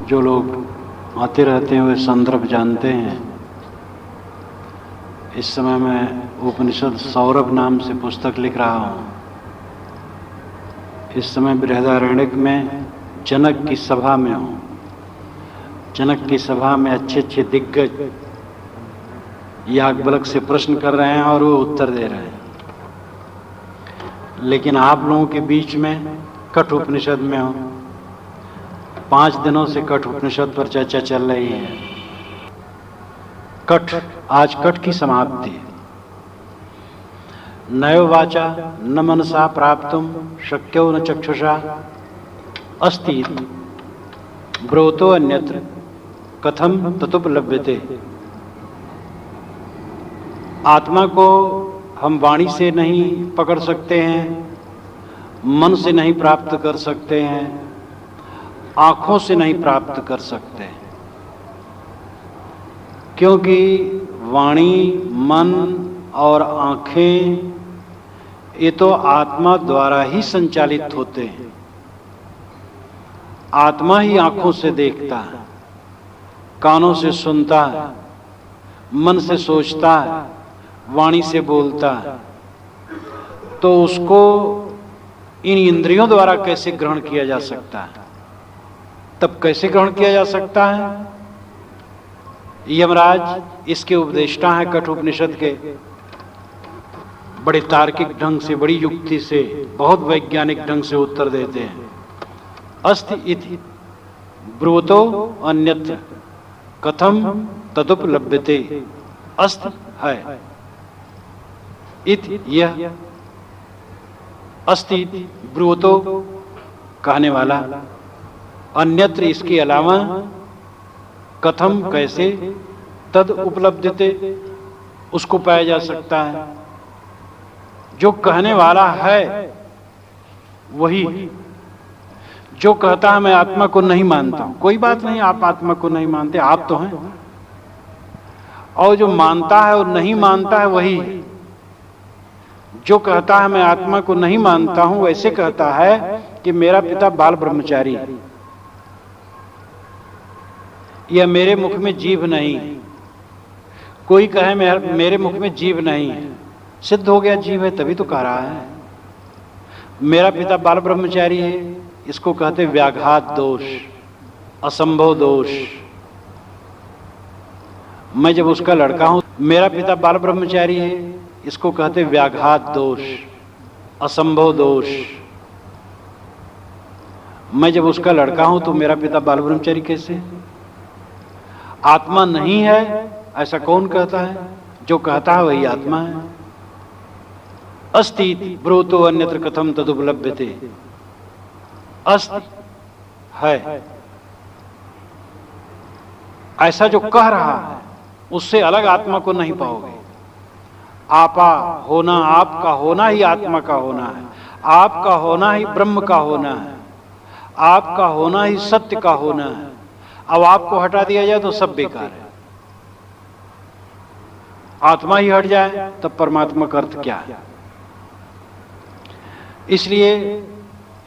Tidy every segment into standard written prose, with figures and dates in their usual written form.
जो लोग आते रहते हैं वे संदर्भ जानते हैं। इस समय मैं उपनिषद सौरभ नाम से पुस्तक लिख रहा हूँ। इस समय बृहदारण्यक में जनक की सभा में हूँ। जनक की सभा में अच्छे अच्छे दिग्गज याज्ञवल्क्य से प्रश्न कर रहे हैं और वो उत्तर दे रहे हैं। लेकिन आप लोगों के बीच में कठ उपनिषद में हूँ। 5 दिनों से कठ उपनिषद पर चर्चा चल रही है। कठ, आज कठ की समाप्ति। नयो वाचा न मनसा प्राप्तुम शक्यो न चक्षुषा अस्ति ब्रोतो अन्यत्र कथम ततुपलभ्यते। आत्मा को हम वाणी से नहीं पकड़ सकते हैं, मन से नहीं प्राप्त कर सकते हैं, आंखों से नहीं प्राप्त कर सकते, क्योंकि वाणी, मन और आंखें ये तो आत्मा द्वारा ही संचालित होते हैं। आत्मा ही आंखों से देखता है, कानों से सुनता है, मन से सोचता है, वाणी से बोलता है। तो उसको इन इंद्रियों द्वारा कैसे ग्रहण किया जा सकता है? तब कैसे ग्रहण किया जा सकता है? यमराज इसके उपदेष्टा हैं कठ उपनिषद के। बड़े तार्किक ढंग से, बड़ी युक्ति से, बहुत वैज्ञानिक ढंग से उत्तर देते हैं। अस्ति इति ब्रूतो अन्यत्र कथम तदुपलभ्यते। अस्ति है, इति यह, अस्ति ब्रूतो कहने वाला, अन्यत्र इसके अलावा, कथम कैसे, तद उपलब्धते उसको पाया जा सकता है। जो कहने वाला है वही, जो कहता है मैं आत्मा को नहीं मानता हूं, कोई बात नहीं, आप आत्मा को नहीं मानते, आप तो हैं। और जो मानता है और नहीं मानता है वही। जो कहता है मैं आत्मा को नहीं मानता हूं, वैसे कहता है कि मेरा पिता बाल ब्रह्मचारी है, या मेरे मुख में जीभ नहीं है। कोई कहे मेरे मुख में जीभ नहीं है, सिद्ध हो गया जीभ है, तभी तो कह रहा है। मेरा पिता बाल ब्रह्मचारी है, इसको कहते व्याघात दोष, असंभव दोष। मैं जब उसका लड़का हूं, मेरा पिता बाल ब्रह्मचारी है, इसको कहते व्याघात दोष, असंभव दोष। मैं जब उसका लड़का हूं तो मेरा पिता बाल ब्रह्मचारी कैसे? आत्मा नहीं है ऐसा कौन कहता है? जो कहता है वही आत्मा है। अस्ति ब्रूतो अन्यत्र कथम तदुपलभ्यते। अस्ति है, ऐसा जो कह रहा है उससे अलग आत्मा को नहीं पाओगे। आपा होना, आपका होना ही आत्मा का होना है, आपका होना ही ब्रह्म का होना है, आपका होना ही सत्य का होना है। अब आपको हटा दिया जाए तो सब बेकार है। आत्मा ही हट जाए तब परमात्मा का अर्थ क्या है? इसलिए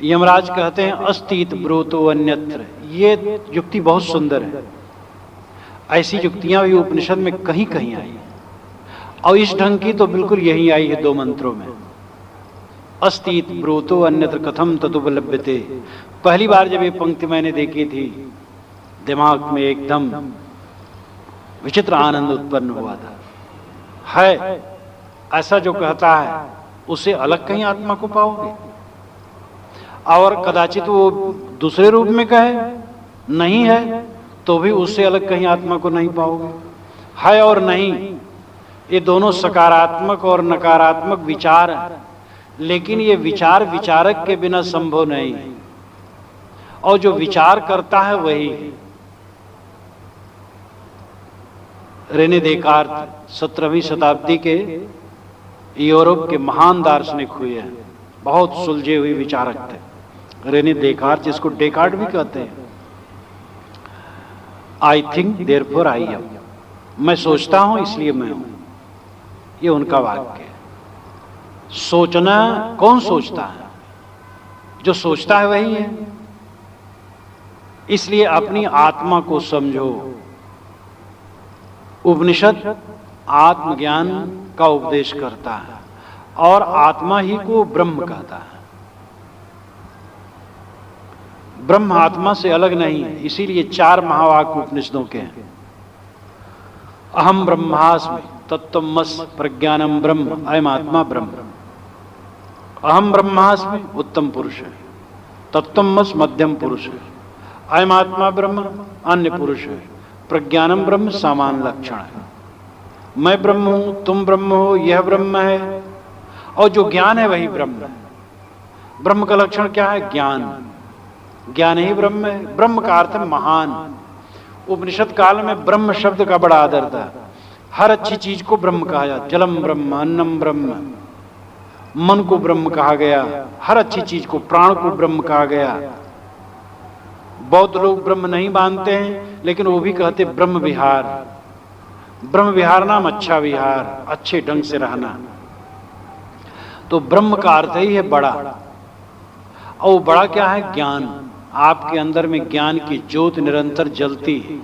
यमराज कहते हैं अस्तित ब्रूतो अन्यत्र। ये युक्ति बहुत सुंदर है। ऐसी युक्तियां भी उपनिषद में कहीं कहीं आई, और इस ढंग की तो बिल्कुल यही आई है 2 मंत्रों में। अस्तित ब्रूतो अन्यत्र कथम तदुपलभ्यते। पहली बार जब ये पंक्ति मैंने देखी थी, दिमाग में एकदम विचित्र आनंद उत्पन्न हुआ था। है ऐसा जो कहता है उसे अलग कहीं आत्मा को पाओगे? और कदाचित वो दूसरे रूप में कहे नहीं है तो भी उससे अलग कहीं आत्मा को नहीं पाओगे। है और नहीं, ये दोनों सकारात्मक और नकारात्मक विचार है, लेकिन ये विचार विचारक के बिना संभव नहीं है, और जो विचार करता है वही है। रेने देकार्त 17वीं शताब्दी के यूरोप के महान दार्शनिक हुए हैं, बहुत सुलझे हुए विचारक थे। रेने देकार्त, जिसको डेकार्ट भी कहते हैं। I think therefore I am, मैं सोचता हूं इसलिए मैं हूं, ये उनका वाक्य है। सोचना कौन सोचता है? जो सोचता है वही है। इसलिए अपनी आत्मा को समझो। उपनिषद आत्मज्ञान का उपदेश करता है और आत्मा ही को ब्रह्म कहता है। ब्रह्म आत्मा से अलग नहीं है, इसीलिए 4 महावाक्य उपनिषदों के हैं। अहम ब्रह्मास्मि तत्त्वमसि प्रज्ञानम ब्रह्म अयम आत्मा ब्रह्म। अहम ब्रह्मास्मि उत्तम पुरुष है, तत्त्वमसि मध्यम पुरुष है, अयम आत्मा ब्रह्म अन्य पुरुष है, प्रज्ञानम ब्रह्म सामान्य लक्षण है। मैं ब्रह्म हूं, तुम ब्रह्म हो, यह ब्रह्म है, और जो ज्ञान है वही ब्रह्म है। ब्रह्म का लक्षण क्या है? ज्ञान। ज्ञान ही ब्रह्म है। ब्रह्म का अर्थ है महान। उपनिषद काल में ब्रह्म शब्द का बड़ा आदर था। हर अच्छी चीज को ब्रह्म कहा जाता। जलम ब्रह्म, अन्नम ब्रह्म, मन को ब्रह्म कहा गया। हर अच्छी चीज को, प्राण को ब्रह्म कहा गया। बौद्ध लोग ब्रह्म नहीं मानते हैं, लेकिन वो भी कहते ब्रह्म विहार। ब्रह्म विहार नाम अच्छा विहार, अच्छे ढंग से रहना। तो ब्रह्म का अर्थ ही है बड़ा। और बड़ा क्या है? ज्ञान। आपके अंदर में ज्ञान की ज्योत निरंतर जलती है।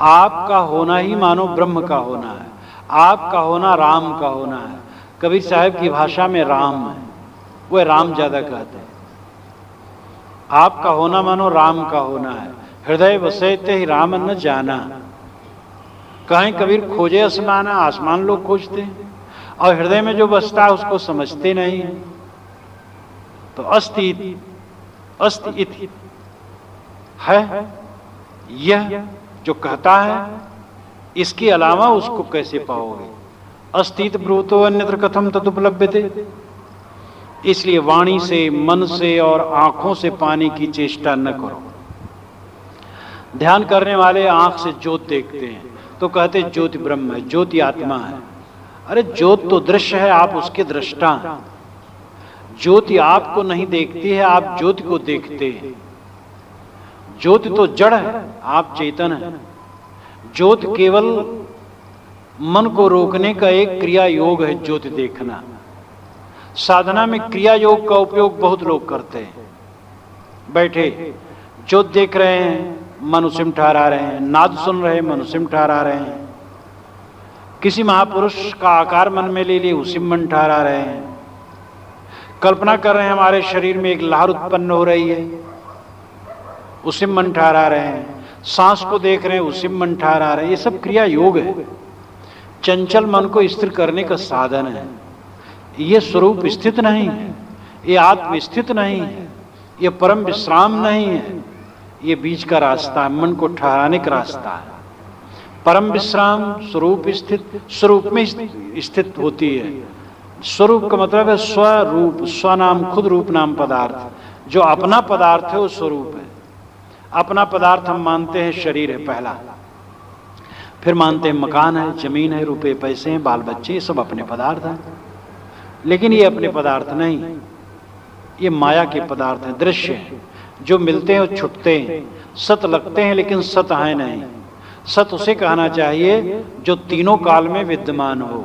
आपका होना ही मानो ब्रह्म का होना है। आपका होना राम का होना है। कबीर साहब की भाषा में राम है, वो राम ज्यादा कहते हैं। आपका होना मानो राम का होना है। हृदय वसैते ही राम न जाना। कहें कबीर खोजे आसमान, आसमान लोग खोजते हैं, और हृदय में जो बसता है उसको समझते नहीं है। तो अस्ति इति है यह जो कहता है, इसके अलावा उसको कैसे पाओगे? अस्तित ब्रूतो अन्यत्र कथम तदुपलभ्यते। इसलिए वाणी से, मन से और आंखों से पाने की चेष्टा न करो। ध्यान करने वाले आंख से ज्योत देखते हैं तो कहते ज्योति ब्रह्म है, ज्योति आत्मा है। अरे ज्योत तो दृश्य है, आप उसके दृष्टा हैं। ज्योति आपको नहीं देखती है, आप ज्योति को देखते हैं। ज्योति तो जड़ है, आप चेतन है। ज्योति केवल मन को रोकने का एक क्रिया योग है, ज्योति देखना। साधना में क्रिया योग का उपयोग बहुत लोग करते हैं। बैठे ज्योति देख रहे हैं, मन उसी में ठहरा रहे हैं। नाद सुन रहे हैं, मन उसी में ठहरा रहे हैं। किसी महापुरुष का आकार मन में ले लिए, उसी में मन ठहरा रहे हैं। कल्पना कर रहे हैं हमारे शरीर में एक लहर उत्पन्न हो रही है, उसी में मन ठहरा रहे हैं। सांस को देख रहे हैं, उसी में मन ठहरा रहे हैं। ये सब क्रिया योग है। चंचल मन को स्थिर करने का साधन है। ये स्वरूप स्थित नहीं है, ये आत्म स्थित नहीं है, ये परम विश्राम नहीं है। ये बीच का रास्ता है, मन को ठहराने का रास्ता है। परम विश्राम स्वरूप स्थित, स्वरूप में स्थित होती है। स्वरूप का मतलब है स्वरूप, स्वनाम खुद रूप नाम पदार्थ। जो अपना पदार्थ है वो स्वरूप है। अपना पदार्थ हम मानते हैं शरीर है पहला, फिर मानते हैं मकान है, जमीन है, रुपए पैसे हैं, बाल बच्चे, ये सब अपने पदार्थ हैं। लेकिन ये अपने पदार्थ नहीं, ये माया के पदार्थ हैं, दृश्य हैं, जो मिलते हैं और छुटते हैं। सत लगते हैं लेकिन सत है नहीं। सत उसे कहना चाहिए जो तीनों काल में विद्यमान हो।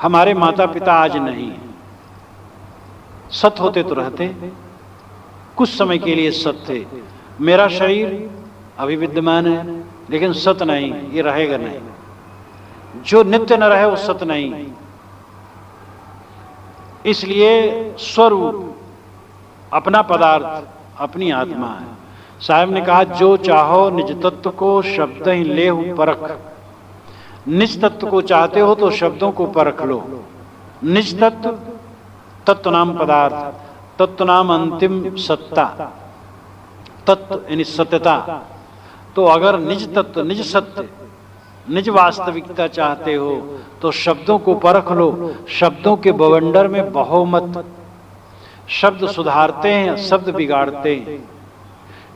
हमारे माता पिता आज नहीं है, सत होते तो रहते, कुछ समय के लिए सत थे। मेरा शरीर अभी विद्यमान है लेकिन सत नहीं, ये रहेगा नहीं। जो नित्य न रहे वो सत नहीं। इसलिए स्वरूप अपना पदार्थ, अपनी आत्मा है। साहब ने कहा जो चाहो निज तत्व को शब्द ही लेहु परख। निज तत्व को चाहते हो तो शब्दों को परख लो। निज तत्व, तत्व नाम पदार्थ, तत्व नाम अंतिम सत्ता, तत्व यानी सत्यता। तो अगर निज तत्व, निज सत्य, निज वास्तविकता चाहते हो तो शब्दों को परख लो। शब्दों के बवंडर में बहो मत। शब्द सुधारते हैं, शब्द बिगाड़ते हैं।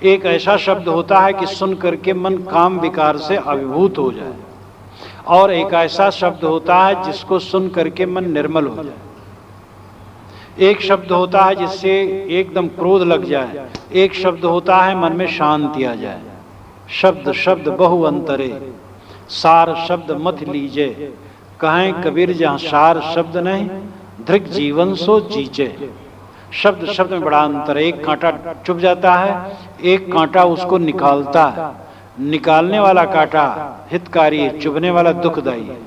एक ऐसा शब्द होता है कि सुन करके मन काम विकार से अभिभूत हो जाए, और एक ऐसा शब्द होता है जिसको सुन करके मन निर्मल हो जाए। एक शब्द होता है जिससे एकदम क्रोध लग जाए, एक शब्द होता है मन में शांति आ जाए। शब्द शब्द बहु अंतरे, सार शब्द मत लीजे। कहें कबीर जहाँ सार शब्द नहीं, धृक जीवन सो जीचे। शब्द शब्द में बड़ा अंतर है। एक कांटा चुभ जाता है, एक कांटा उसको निकालता है। निकालने वाला कांटा हितकारी है, चुभने वाला दुखदाई है।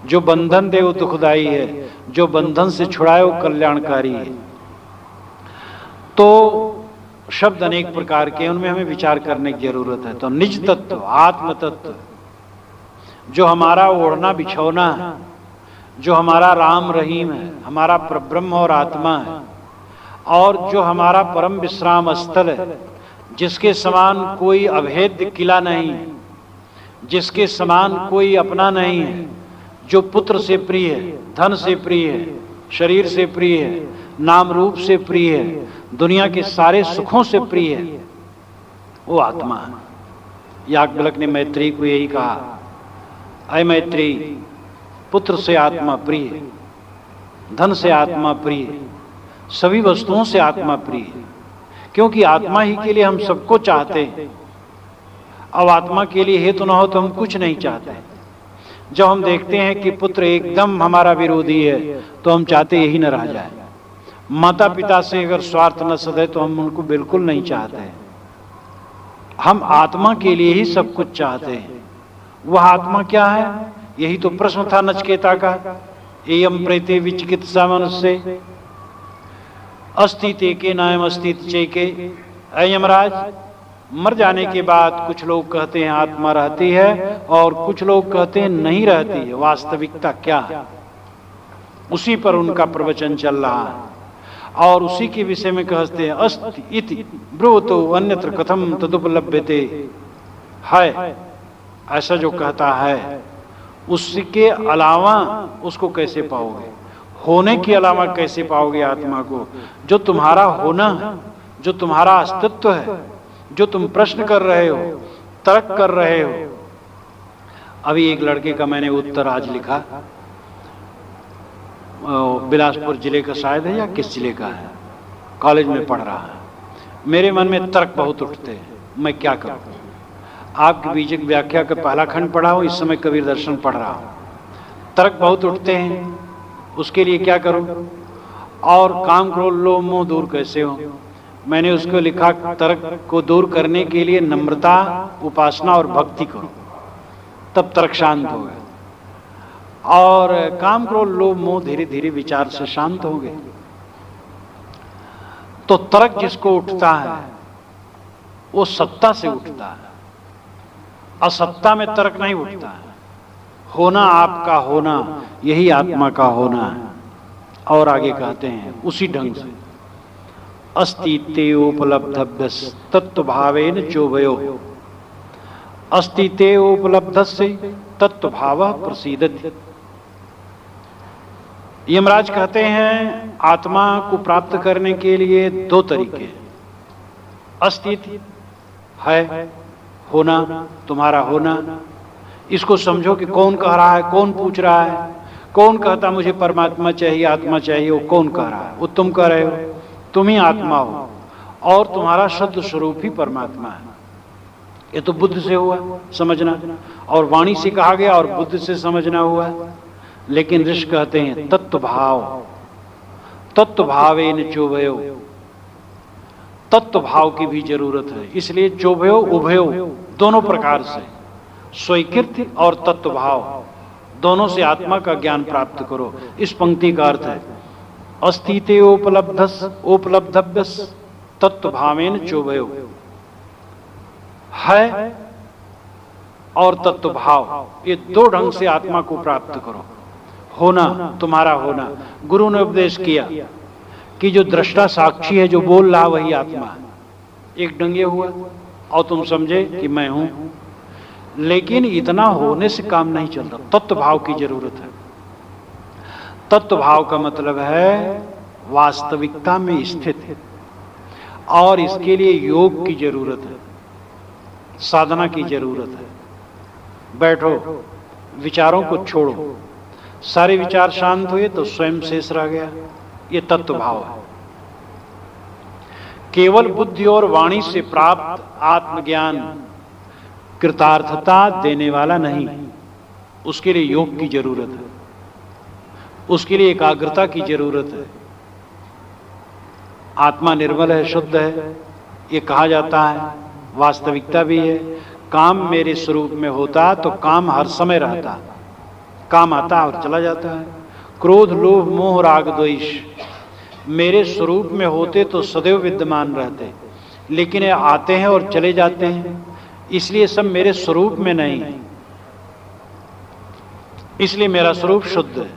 जो बंधन दे वो दुखदाई है, जो बंधन से छुड़ाए वो कल्याणकारी है। तो शब्द अनेक प्रकार के, उनमें हमें विचार करने की जरूरत है। तो निज तत्व, आत्म तत्व, जो हमारा ओढ़ना बिछौना है, जो हमारा राम रहीम है, हमारा परब्रह्म और आत्मा है, और जो हमारा परम विश्राम स्थल है, जिसके समान कोई अभेद्य किला नहीं है, जिसके समान कोई अपना नहीं है, जो पुत्र से प्रिय है, धन से प्रिय है, शरीर से प्रिय है, नाम रूप से प्रिय है, दुनिया के सारे सुखों से प्रिय है, वो आत्मा है। याज्ञवल्क्य ने मैत्री को यही कहा, अय मैत्री, पुत्र से आत्मा प्रिय, धन से आत्मा प्रिय, सभी वस्तुओं से आत्मा प्रिय, क्योंकि आत्मा ही के लिए हम सबको चाहते हैं। अब आत्मा के लिए हेतु न हो तो हम कुछ नहीं चाहते। जब हम देखते हैं कि पुत्र एकदम हमारा विरोधी है तो हम चाहते यही न रह जाए। माता पिता से अगर स्वार्थ न सधे तो हम उनको बिल्कुल नहीं चाहते। हम आत्मा के लिए ही सब कुछ चाहते हैं। वह आत्मा क्या है? यही तो प्रश्न था नचिकेता का। एयम प्रेते विचिकित्सा मनुष्य अस्तित्व के नायम अस्तित्व चेके। यमराज, मर जाने के बाद कुछ लोग कहते हैं आत्मा रहती है और कुछ लोग कहते हैं नहीं रहती है। वास्तविकता क्या है? उसी पर उनका प्रवचन चल रहा है और उसी के विषय में कहते हैं अस्ति इति ब्रूतो अन्यत्र कथम तदुपलभ्यते। है ऐसा जो कहता है उसके अलावा उसको कैसे पाओगे? होने के अलावा कैसे पाओगे आत्मा को? जो तुम्हारा होना है, जो तुम्हारा अस्तित्व है, जो तुम प्रश्न कर रहे हो, तर्क कर रहे हो। अभी एक लड़के का मैंने उत्तर आज लिखा, बिलासपुर जिले का शायद है या किस जिले का है, कॉलेज में पढ़ रहा है। मेरे मन में तर्क बहुत उठते हैं, मैं क्या करूं? आपकी बीजक व्याख्या का पहला खंड पढ़ा हूं, इस समय कबीर दर्शन पढ़ रहा हूं। तर्क बहुत उठते हैं, उसके लिए क्या करूं? और काम क्रोध लोभ मोह दूर कैसे हो? मैंने उसको लिखा, तर्क को दूर करने के लिए नम्रता, उपासना और भक्ति करो, तब तर्क शांत होगा। और काम क्रोध लोभ मोह धीरे धीरे विचार से शांत हो गए। तो तर्क जिसको उठता है वो सत्ता से उठता है, असत्ता में तर्क नहीं उठता है। होना आपका होना, यही आत्मा का होना है। और आगे कहते हैं उसी ढंग से अस्तित्वोपलब्धभ्य तत्व भावेन चोभयो। अस्तित्वोपलब्धस्य तत्व भाव प्रसीदति। यमराज कहते हैं आत्मा को प्राप्त करने के लिए दो तरीके। अस्तित्व है, होना, तुम्हारा होना। इसको समझो कि कौन कह रहा है, कौन पूछ रहा है, कौन कहता मुझे परमात्मा चाहिए, आत्मा चाहिए, वो कौन कह रहा है? वो तुम कह रहे हो। तुम ही आत्मा हो और तुम्हारा शुद्ध स्वरूप ही परमात्मा है। ये तो बुद्ध से हुआ समझना, और वाणी से कहा गया और बुद्ध से समझना हुआ। लेकिन ऋषि कहते हैं तत्व भाव, तत्व भावेन चोभयो। तत्व भाव की भी जरूरत है, इसलिए चोभयो उभयो, दोनों प्रकार से, स्वीकृति और तत्व भाव, दोनों से आत्मा का ज्ञान प्राप्त करो। इस पंक्ति का अर्थ है अस्तित्वोपलब्धभ्य तत्व भावेन चोभयो। है और तत्व भाव, ये दो ढंग से आत्मा को प्राप्त करो। होना, तुम्हारा होना। गुरु ने उपदेश किया कि जो दृष्टा साक्षी है, जो बोल रहा वही आत्मा है। एक डंगे हुआ और तुम समझे कि मैं हूं, लेकिन इतना होने से काम नहीं चलता। तत्व भाव की जरूरत है। तत्व भाव का मतलब है वास्तविकता में स्थित, और इसके लिए योग की जरूरत है, साधना की जरूरत है। बैठो, विचारों को छोड़ो, सारे विचार शांत हुए तो स्वयं शेष रह गया। ये तत्व भाव है। केवल बुद्धि और वाणी से प्राप्त आत्मज्ञान कृतार्थता देने वाला नहीं, उसके लिए योग की जरूरत है, उसके लिए एकाग्रता की जरूरत है। आत्मा निर्मल है, शुद्ध है, ये कहा जाता है, वास्तविकता भी है। काम मेरे स्वरूप में होता तो काम हर समय रहता, काम आता और चला जाता है। क्रोध, लोभ, मोह, राग, द्वेष मेरे स्वरूप में होते तो सदैव विद्यमान रहते, लेकिन ये आते हैं और चले जाते हैं, इसलिए सब मेरे स्वरूप में नहीं है, इसलिए मेरा स्वरूप शुद्ध है।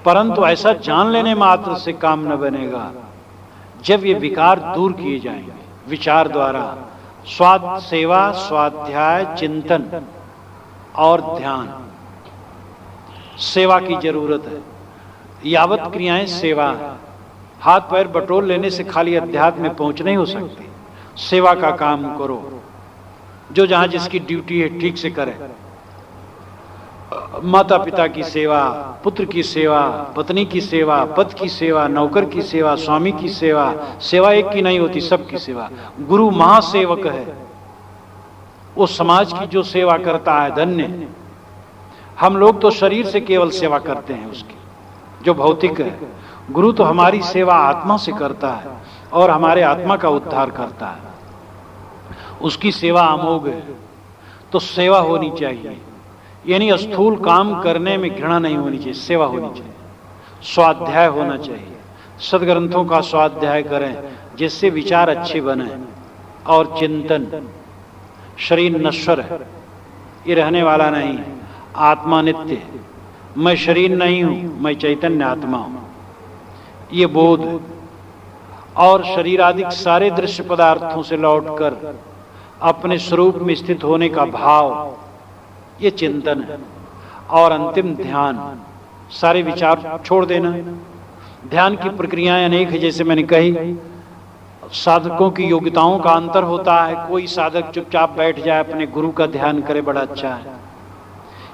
परंतु ऐसा जान लेने मात्र से काम न बनेगा, जब ये विकार दूर किए जाएंगे विचार द्वारा। सेवा, स्वाध्याय, चिंतन और ध्यान, सेवा की जरूरत है। यावत क्रियाएं सेवा है। हाथ पैर बटोर लेने से खाली अध्यात्म में पहुंच नहीं हो सकती। सेवा का काम करो, जो जहां जिसकी ड्यूटी है ठीक से करे। माता पिता की सेवा, पुत्र की सेवा, पत्नी की सेवा, पति की सेवा, नौकर की सेवा, स्वामी की सेवा। सेवा एक की नहीं होती, सबकी सेवा। गुरु महासेवक है, वो समाज की जो सेवा करता है धन्य। हम लोग तो शरीर से केवल सेवा करते हैं उसकी, जो भौतिक है। गुरु तो हमारी सेवा आत्मा से करता है और हमारे आत्मा का उद्धार करता है। उसकी सेवा अमोघ है, तो सेवा होनी चाहिए। यानी स्थूल काम करने में घृणा नहीं होनी चाहिए, सेवा होनी चाहिए। स्वाध्याय होना चाहिए, सदग्रंथों का स्वाध्याय करें जिससे विचार अच्छे बने। और चिंतन, शरीर नश्वर है, ये रहने वाला नहीं है, आत्मा नित्य है। मैं शरीर नहीं हूं, मैं चैतन्य आत्मा हूं, ये बोध। और शरीर आदि सारे दृश्य पदार्थों से लौटकर अपने स्वरूप में स्थित होने का भाव, ये चिंतन है। और अंतिम ध्यान, सारे विचार छोड़ देना। ध्यान की प्रक्रियाएं अनेक है, जैसे मैंने कही। साधकों की योग्यताओं का अंतर होता है। कोई साधक चुपचाप बैठ जाए, अपने गुरु का ध्यान करे, बड़ा अच्छा है।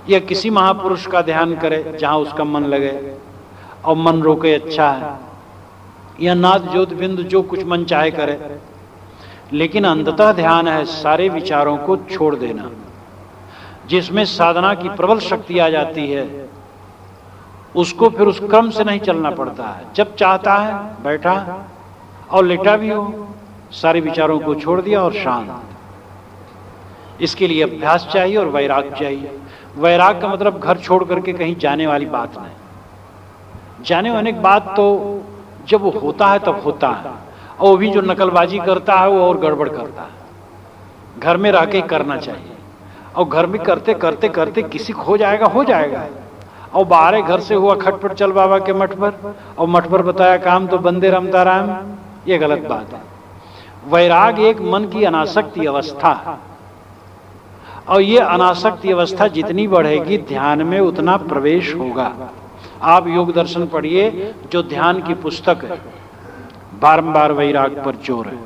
या किसी महापुरुष का ध्यान करे जहां उसका मन लगे और मन रोके, अच्छा है। या नाद ज्योत बिंदु जो कुछ मन चाहे करे, लेकिन अंततः ध्यान है सारे विचारों को छोड़ देना, जिसमें साधना की प्रबल शक्ति आ जाती है। उसको फिर उस क्रम से नहीं चलना पड़ता है। जब चाहता है बैठा और लेटा भी हो, सारे विचारों को छोड़ दिया और शांत। इसके लिए अभ्यास चाहिए और वैराग चाहिए। वैराग का मतलब घर छोड़ करके कहीं जाने वाली बात नहीं। जाने वाली बात तो जब वो होता है तब होता है, और वो भी जो नकलबाजी करता है वो और गड़बड़ करता है। घर में रह के करना चाहिए, और घर में करते करते करते किसी को हो जाएगा। और बाहर घर से हुआ खटपट, चल बाबा के मठ पर, और मठ पर बताया काम तो बंदे रमता राम, ये गलत बात है। वैराग एक मन की अनासक्ति अवस्था है, और ये अनासक्ति अवस्था जितनी बढ़ेगी ध्यान में उतना प्रवेश होगा। आप योग दर्शन पढ़िए, जो ध्यान की पुस्तक है, बारंबार वैराग पर जोर है।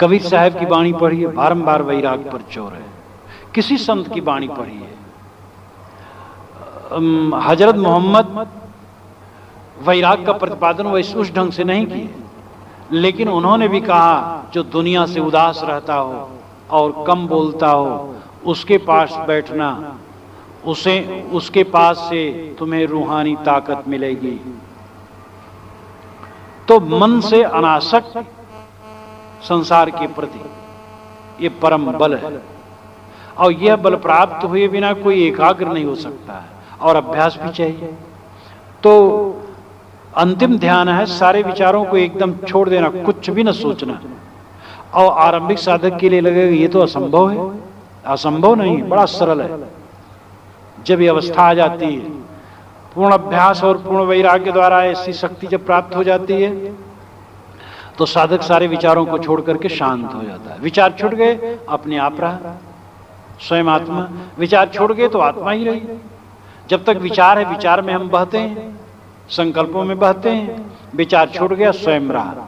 कबीर साहब की वाणी पढ़िए, बारंबार वैराग पर जोर है। किसी संत की वाणी पढ़िए। हजरत मोहम्मद वैराग का प्रतिपादन वैसे उस ढंग से नहीं किए, लेकिन उन्होंने भी कहा जो दुनिया से उदास रहता हो और कम बोलता हो, उसके पास बैठना, उसके पास से तुम्हें रूहानी ताकत मिलेगी। तो मन से अनासक्त संसार के प्रति ये परम बल है, और यह बल प्राप्त हुए बिना कोई एकाग्र नहीं हो सकता है, और अभ्यास भी चाहिए। तो अंतिम ध्यान है सारे विचारों को एकदम छोड़ देना, कुछ भी न सोचना। और आरंभिक साधक के लिए लगेगा ये तो असंभव है। असंभव नहीं, बड़ा सरल है। जब ये अवस्था आ जाती है, पूर्ण अभ्यास और पूर्ण वैराग्य द्वारा ऐसी शक्ति जब प्राप्त हो जाती है, तो साधक सारे विचारों को छोड़ करके शांत हो जाता है। विचार छूट गए, अपने आप रहा स्वयं आत्मा। विचार छोड़ गए तो आत्मा ही रही। जब तक विचार है, विचार में हम बहते हैं, संकल्पों में बहते हैं। विचार छूट गया, स्वयं रहा,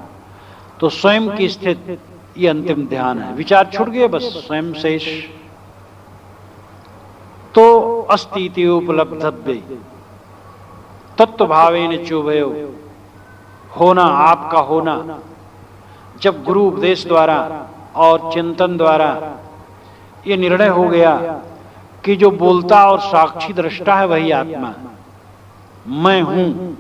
तो स्वयं की स्थिति ये अंतिम ध्यान है। विचार छूट गए, बस स्वयं शेष। तो अस्ति उपलब्धव्ये तत्व भावेन चुभयो, होना, आपका होना। जब गुरु उपदेश द्वारा और चिंतन द्वारा ये निर्णय हो गया कि जो बोलता और साक्षी दृष्टा है वही आत्मा, मैं हूं,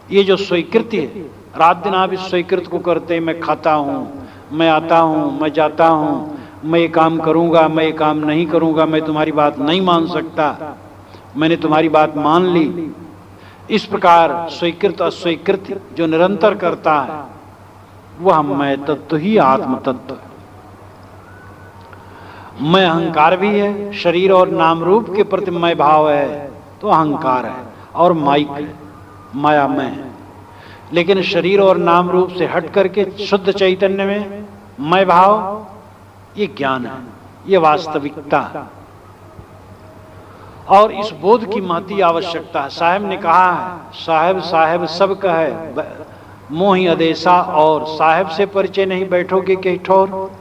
ये जो स्वीकृति है रात दिन आप इस स्वीकृत को करते, मैं खाता हूँ, मैं आता हूँ, मैं जाता हूँ, मैं ये काम करूँगा, मैं ये काम नहीं करूँगा, मैं तुम्हारी बात नहीं मान सकता, मैंने तुम्हारी बात मान ली। इस प्रकार स्वीकृत अस्वीकृत जो निरंतर करता है वह मैं तत्व ही आत्म तत्व है। मैं अहंकार भी है, शरीर और नाम रूप के प्रति मैं भाव है तो अहंकार है और माइक है, माया मैं है। लेकिन शरीर और नाम रूप से हट करके शुद्ध चैतन्य में मैं भाव, ये ज्ञान है, ये वास्तविकता है। और इस बोध की महती आवश्यकता है। साहब ने कहा है, साहब साहब सब कहे मोहि अदेशा, और साहब से परिचय नहीं बैठोगे के ठोर।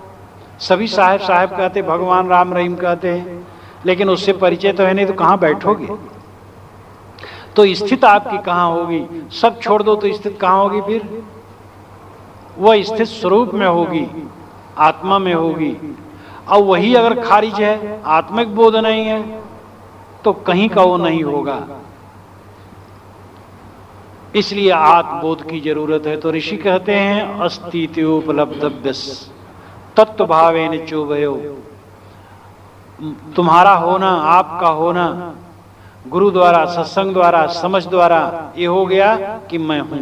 सभी साहब साहब कहते, भगवान राम रहीम कहते हैं, लेकिन उससे परिचय तो है नहीं, तो कहां बैठोगे? तो स्थित आपकी कहां होगी? सब छोड़ दो तो स्थित कहां होगी? फिर वह स्थित स्वरूप में होगी, आत्मा में होगी। और वही अगर खारिज है, आत्मिक बोध नहीं है, तो कहीं का वो नहीं होगा। इसलिए आत्मबोध की जरूरत है। तो ऋषि कहते हैं अस्तित्वोपलब्धव्यस् तत्व भावेन चोभयो। तुम्हारा होना, आपका होना गुरु द्वारा, सत्संग द्वारा, समझ द्वारा ये हो गया कि मैं हूं।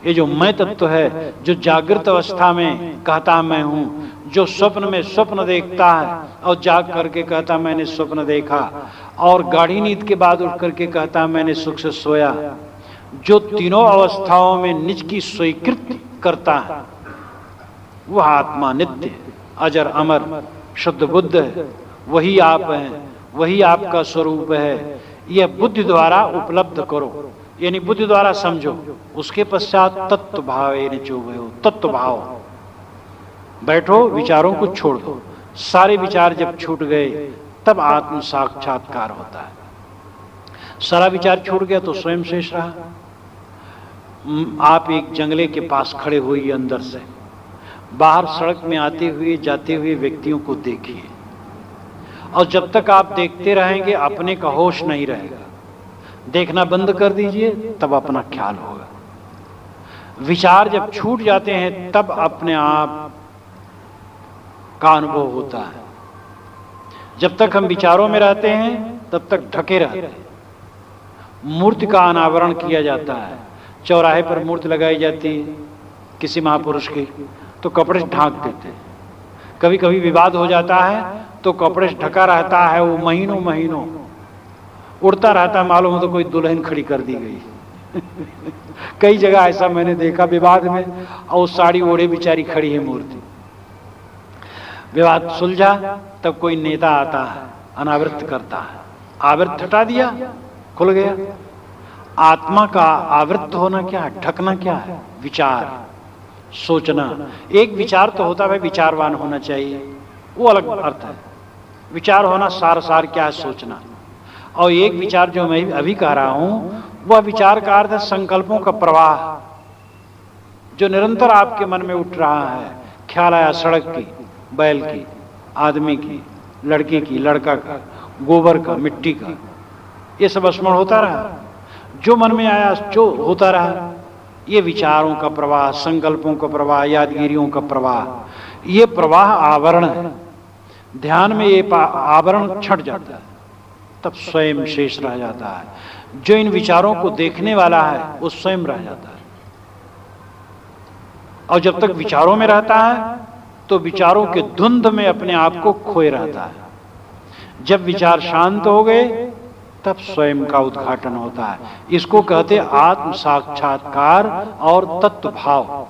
ये जो मैं तत्व है, जो जागृत अवस्था में कहता मैं हूं, जो स्वप्न में स्वप्न देखता है और जाग करके कहता मैंने स्वप्न देखा, और गाढ़ी नींद के बाद उठ करके कहता मैंने सुख से सोया, जो तीनों अवस्थाओं में निज की स्वीकृति करता है, वह आत्मा नित्य अजर अमर शुद्ध बुद्ध है। वही आप हैं, वही आपका स्वरूप है। यह बुद्धि द्वारा उपलब्ध करो, यानी बुद्धि द्वारा समझो। उसके पश्चात तत्व भावेन चोभयो, तत्व भाव बैठो, विचारों को छोड़ दो। सारे विचार जब छूट गए तब आत्म साक्षात्कार होता है। सारा विचार छूट गया तो स्वयं शेष रहा। आप एक जंगले के पास खड़े हुए, अंदर से बाहर सड़क में आते हुए जाते हुए व्यक्तियों को देखिए, और जब तक आप देखते रहेंगे अपने का होश नहीं रहेगा। देखना बंद कर दीजिए, तब अपना ख्याल होगा। विचार जब छूट जाते हैं तब अपने आप का अनुभव होता है। जब तक हम विचारों में रहते हैं तब तक ढके रहते हैं। मूर्ति का अनावरण किया जाता है। चौराहे पर मूर्ति लगाई जाती है किसी महापुरुष की, तो कपड़े से ढांक देते हैं। कभी कभी विवाद हो जाता है तो कपड़े से ढका रहता है, वो महीनों महीनों उड़ता रहता है, मालूम हो तो कोई दुल्हन खड़ी कर दी गई। कई जगह ऐसा मैंने देखा विवाद में, और साड़ी ओढ़े बेचारी खड़ी है मूर्ति। विवाद सुलझा तब कोई नेता आता है, अनावृत करता है, आवृत हटा दिया, खुल गया। आत्मा का आवृत होना क्या है, ढकना क्या है? विचार, सोचना। एक विचार तो होता है विचारवान होना चाहिए, वो अलग अर्थ है। विचार होना सार सार क्या है, सोचना। और एक विचार जो मैं अभी कह रहा हूं, वह विचार का अर्थ है संकल्पों का प्रवाह जो निरंतर आपके मन में उठ रहा है। ख्याल आया सड़क की, बैल की, आदमी की, लड़की की, लड़का का, गोबर का, मिट्टी का, ये सब स्मरण होता रहा। जो मन में आया जो होता रहा। ये विचारों का प्रवाह, संकल्पों का प्रवाह, यादगिरियों का प्रवाह, ये प्रवाह आवरण है। ध्यान में ये आवरण छट जाता है, तब स्वयं शेष रह जाता है। जो इन विचारों को देखने वाला है वो स्वयं रह जाता है। और जब तक विचारों में रहता है तो विचारों के धुंध में अपने आप को खोए रहता है। जब विचार शांत हो गए तब स्वयं का उद्घाटन होता है। इसको कहते आत्म साक्षात्कार और तत्व भाव।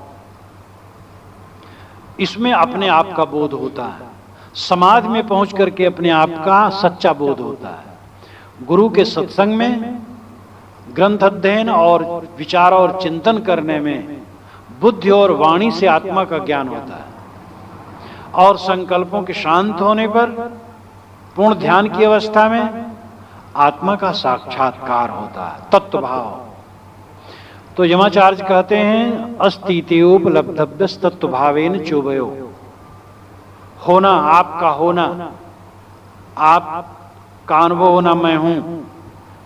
इसमें अपने आप का बोध होता है। समाधि में पहुंच करके अपने आप का सच्चा बोध होता है। गुरु के सत्संग में, ग्रंथ अध्ययन और विचार और चिंतन करने में बुद्धि और वाणी से आत्मा का ज्ञान होता है। और संकल्पों के शांत होने पर पूर्ण ध्यान की अवस्था में आत्मा का साक्षात्कार होता है, तत्व भाव। तो यमाचार्य कहते हैं अस्तित्वोपलब्धव्यस् तत्व भावेन चोभयो। होना, आपका होना, आपका अनुभव होना मैं हूं,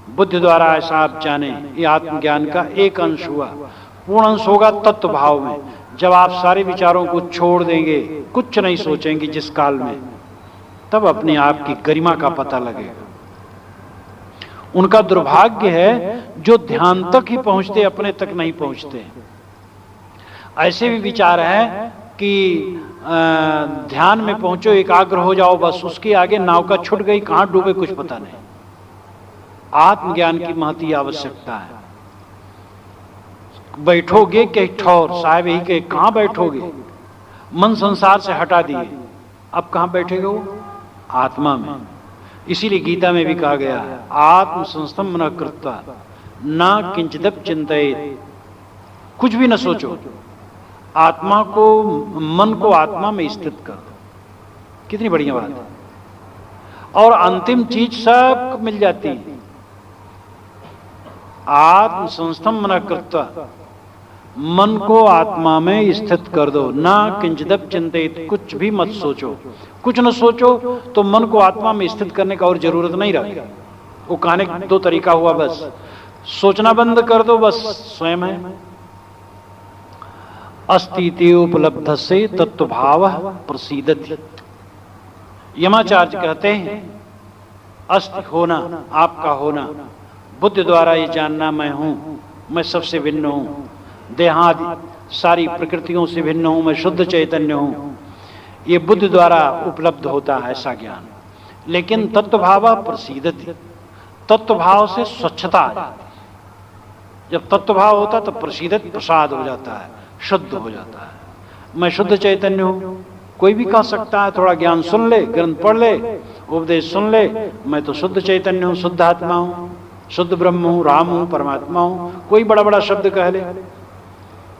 बुद्धि द्वारा ऐसा आप जाने, ये आत्मज्ञान का एक अंश हुआ। पूर्ण अंश होगा तत्व भाव में। जब आप सारे विचारों को छोड़ देंगे, कुछ नहीं सोचेंगे जिस काल में, तब अपने आप की गरिमा का पता लगेगा। उनका दुर्भाग्य है जो ध्यान तक ही पहुंचते, अपने तक नहीं पहुंचते। ऐसे भी विचार है कि ध्यान में पहुंचो, एकाग्र हो जाओ, बस उसके आगे नाव का छूट गई, कहां डूबे कुछ पता नहीं। आत्मज्ञान की महती आवश्यकता है। बैठोगे के ठौर, साहब यही के कहां बैठोगे, मन संसार से हटा दिए, अब कहां बैठेगे वो? आत्मा में। इसीलिए गीता में भी कहा गया है, आत्म संस्थम न कृत्वा न किंचिदप चिंतित, कुछ भी न सोचो, आत्मा को, मन को आत्मा में स्थित कर दो। कितनी बढ़िया बात है। और अंतिम चीज सब मिल जाती है। आत्म संस्थम न कृत्वा, मन को आत्मा में स्थित कर दो, ना किंचिदप चिंतित, कुछ भी मत सोचो। कुछ न सोचो तो मन को आत्मा में स्थित करने का और जरूरत नहीं रही। वो कहने का दो तरीका हुआ, बस सोचना बंद कर दो, बस स्वयं है। अस्तिति उपलब्ध से तत्व भाव प्रसीदति। यमाचार्य कहते हैं अस्ति होना, आपका होना, बुद्धि द्वारा ये जानना मैं हूं, मैं सबसे भिन्न हूं, देहादि सारी प्रकृतियों से भिन्न हूं, मैं शुद्ध चैतन्य हूं, ये बुद्धि द्वारा उपलब्ध होता है ऐसा ज्ञान। लेकिन तत्वभाव प्रसीदति, तत्वभाव से स्वच्छता आ जाती है। जब तत्वभाव होता तो प्रसीदत, प्रसाद हो जाता है, शुद्ध हो जाता है। मैं शुद्ध चैतन्य हूं। कोई भी कह सकता है, थोड़ा ज्ञान सुन ले, ग्रंथ पढ़ ले, उपदेश सुन ले, मैं तो शुद्ध चैतन्य हूं, शुद्ध आत्मा हूं, शुद्ध ब्रह्म हूं, राम हूं, परमात्मा हूं। कोई बड़ा बड़ा शब्द कह ले,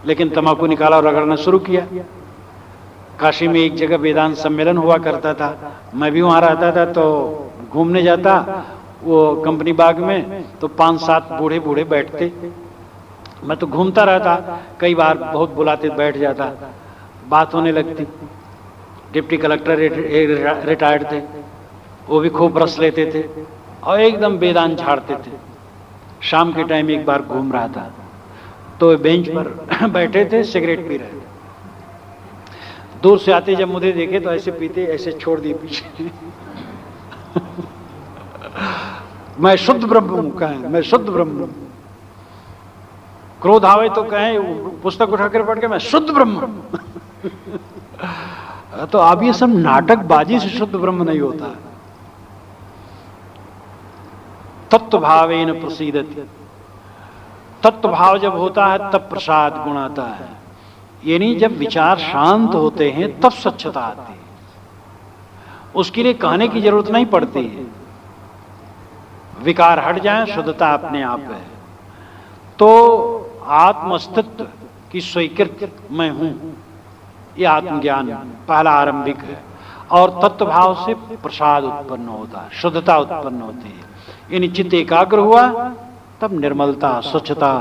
लेकिन तंबाकू निकाला और रगड़ना शुरू किया। काशी में एक जगह वेदांत सम्मेलन हुआ करता था, मैं भी वहां रहता था, तो घूमने जाता वो कंपनी बाग में, तो 5-7 बूढ़े बूढ़े बैठते, मैं तो घूमता रहता, कई बार बहुत बुलाते बैठ जाता, बात होने लगती। डिप्टी कलेक्टर रिटायर्ड थे, वो भी खूब रस लेते थे और एकदम वेदांत झाड़ते थे। शाम के टाइम एक बार घूम रहा था, तो बेंच पर बैठे थे, सिगरेट पी रहे थे। दूर से आते जब मुझे देखे तो ऐसे पीते, ऐसे छोड़ दिए पीछे। मैं शुद्ध ब्रह्म हूं, कहें मैं शुद्ध ब्रह्म हूं। क्रोध आवे तो कहें, पुस्तक उठाकर पढ़ के मैं शुद्ध ब्रह्म हूं। तो अब ये सब नाटकबाजी से शुद्ध ब्रह्म नहीं होता है। तत्व भावेन प्रसीदति, तत्व भाव जब होता है तब प्रसाद गुण आता है। यानी जब विचार शांत होते हैं तब स्वच्छता आती है। उसके लिए कहने की जरूरत नहीं पड़ती है। विकार हट जाए, शुद्धता अपने आप है। तो आत्म अस्तित्व की स्वीकृति मैं हूं, यह आत्मज्ञान पहला आरंभिक है। और तत्व भाव से प्रसाद उत्पन्न होता है, शुद्धता उत्पन्न होती है। यानी चित्त एकाग्र हुआ तब निर्मलता, स्वच्छता।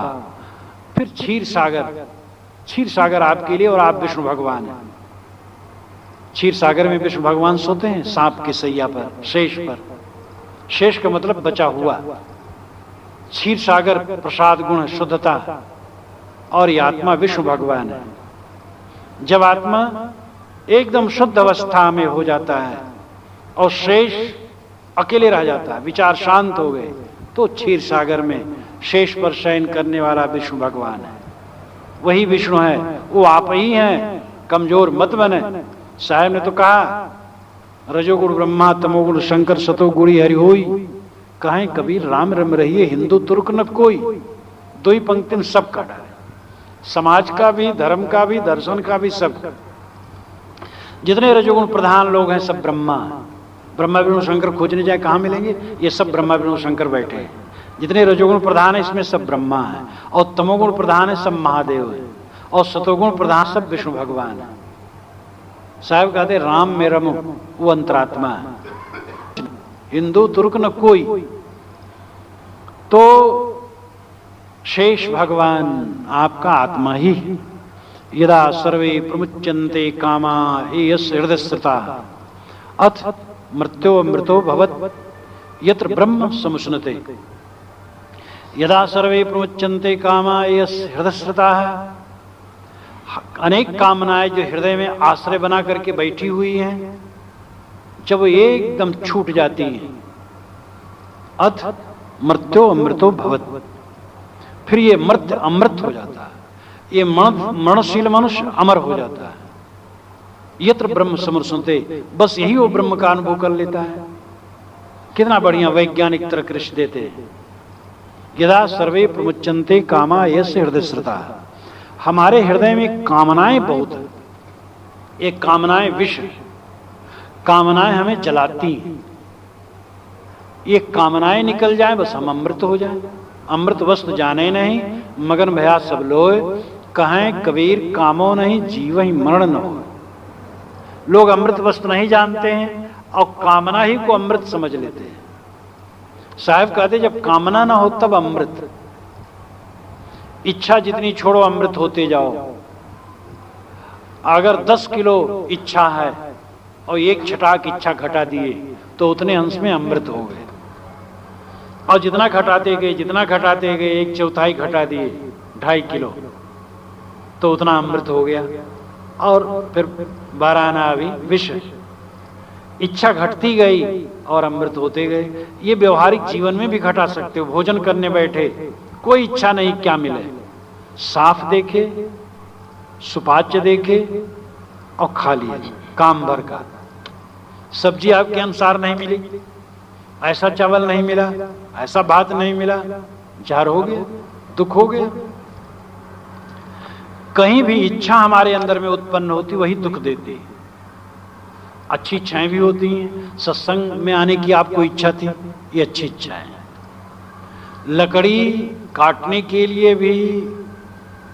फिर क्षीर सागर, क्षीर सागर आपके लिए और आप विष्णु भगवान हैं। क्षीर सागर में विष्णु भगवान सोते हैं सांप की सैया पर, शेष पर। शेष का मतलब बचा हुआ। क्षीर सागर प्रसाद गुण, शुद्धता, और ये आत्मा विष्णु भगवान है। जब आत्मा एकदम शुद्ध अवस्था में हो जाता है और शेष अकेले रह जाता है, विचार शांत हो गए, तो क्षीर सागर में शेष पर शयन करने वाला विष्णु भगवान है। वही विष्णु है, वो आप ही हैं, कमजोर मत बने। साहब ने तो कहा रजोगुण ब्रह्मा, तमोगुण शंकर, सतोगुणी हरि होई। कहें कबीर राम रम रहिए, हिंदू तुर्क न कोई। दो ही पंक्ति में सब काटा है, समाज का भी, धर्म का भी, दर्शन का भी, सब। जितने रजोगुण प्रधान लोग हैं सब ब्रह्मा। ब्रह्मा विष्णु शंकर खोजने जाए कहाँ मिलेंगे? ये सब ब्रह्मा विष्णु शंकर बैठे हैं। जितने रजोगुण प्रधान है इसमें सब ब्रह्मा है, और तमोगुण प्रधान है सब महादेव है, और सतोगुण प्रधान सब विष्णु भगवान है। साहब कहते राम में रमो, वो अंतरात्मा है। हिंदू तुर्क न कोई। तो शेष भगवान आपका आत्मा ही। यदा सर्वे प्रमुच्यन्ते कामा एयस हृदयस्थिता अथ मृत्यो अमृतो भवत यत्र ब्रह्म समुष्णते। यदा सर्वे प्रमुच्यन्ते कामा यस्य हृदयस्रताः, अनेक कामनाएं जो हृदय में आश्रय बना करके बैठी हुई हैं, जब वो एकदम छूट जाती हैं, अथ मृत्यो अमृतो भवत, फिर ये मृत अमृत हो जाता है, ये मरणशील मनुष्य अमर हो जाता है। यत्र ब्रह्म समर्शन्ते, बस यही वो ब्रह्म का अनुभव कर लेता है। कितना बढ़िया वैज्ञानिक तर्क ऋषि देते हैं। यदा सर्वे प्रमुच्यन्ते कामा यस्य हृदयस्रताः, हमारे हृदय में कामनाएं बहुत है। ये कामनाएं विष, कामनाएं हमें जलाती हैं। ये कामनाएं निकल जाए बस हम अमृत हो जाए। अमृत वस्तु जाने नहीं, मगन भया सब लोए, कहें कबीर कामो नहीं जीव ही मरण न हो। लोग अमृत वस्तु नहीं जानते हैं और कामना ही को अमृत समझ लेते हैं। साहब कहते जब कामना ना हो तब अमृत। इच्छा जितनी छोड़ो अमृत होते जाओ। अगर 10 किलो इच्छा है और एक छटाक इच्छा घटा दिए तो उतने अंश में अमृत हो गए, और जितना घटाते गए 1/4 घटा दिए 2.5 किलो तो उतना अमृत हो गया। और फिर 12 आना अभी विष। इच्छा घटती गई और अमृत होते गए। ये व्यवहारिक जीवन में भी घटा सकते हो। भोजन करने बैठे, कोई इच्छा नहीं क्या मिले, साफ देखे, सुपाच्य देखे और खा लिया काम भर का। सब्जी आपके अनुसार नहीं मिली, ऐसा चावल नहीं मिला, ऐसा भात नहीं मिला, जार हो गया, दुख हो गया। कहीं भी इच्छा हमारे अंदर में उत्पन्न होती वही दुख देती है। अच्छी इच्छाएं भी होती हैं। सत्संग में आने की आपको इच्छा थी, ये अच्छी इच्छा है। लकड़ी काटने के लिए भी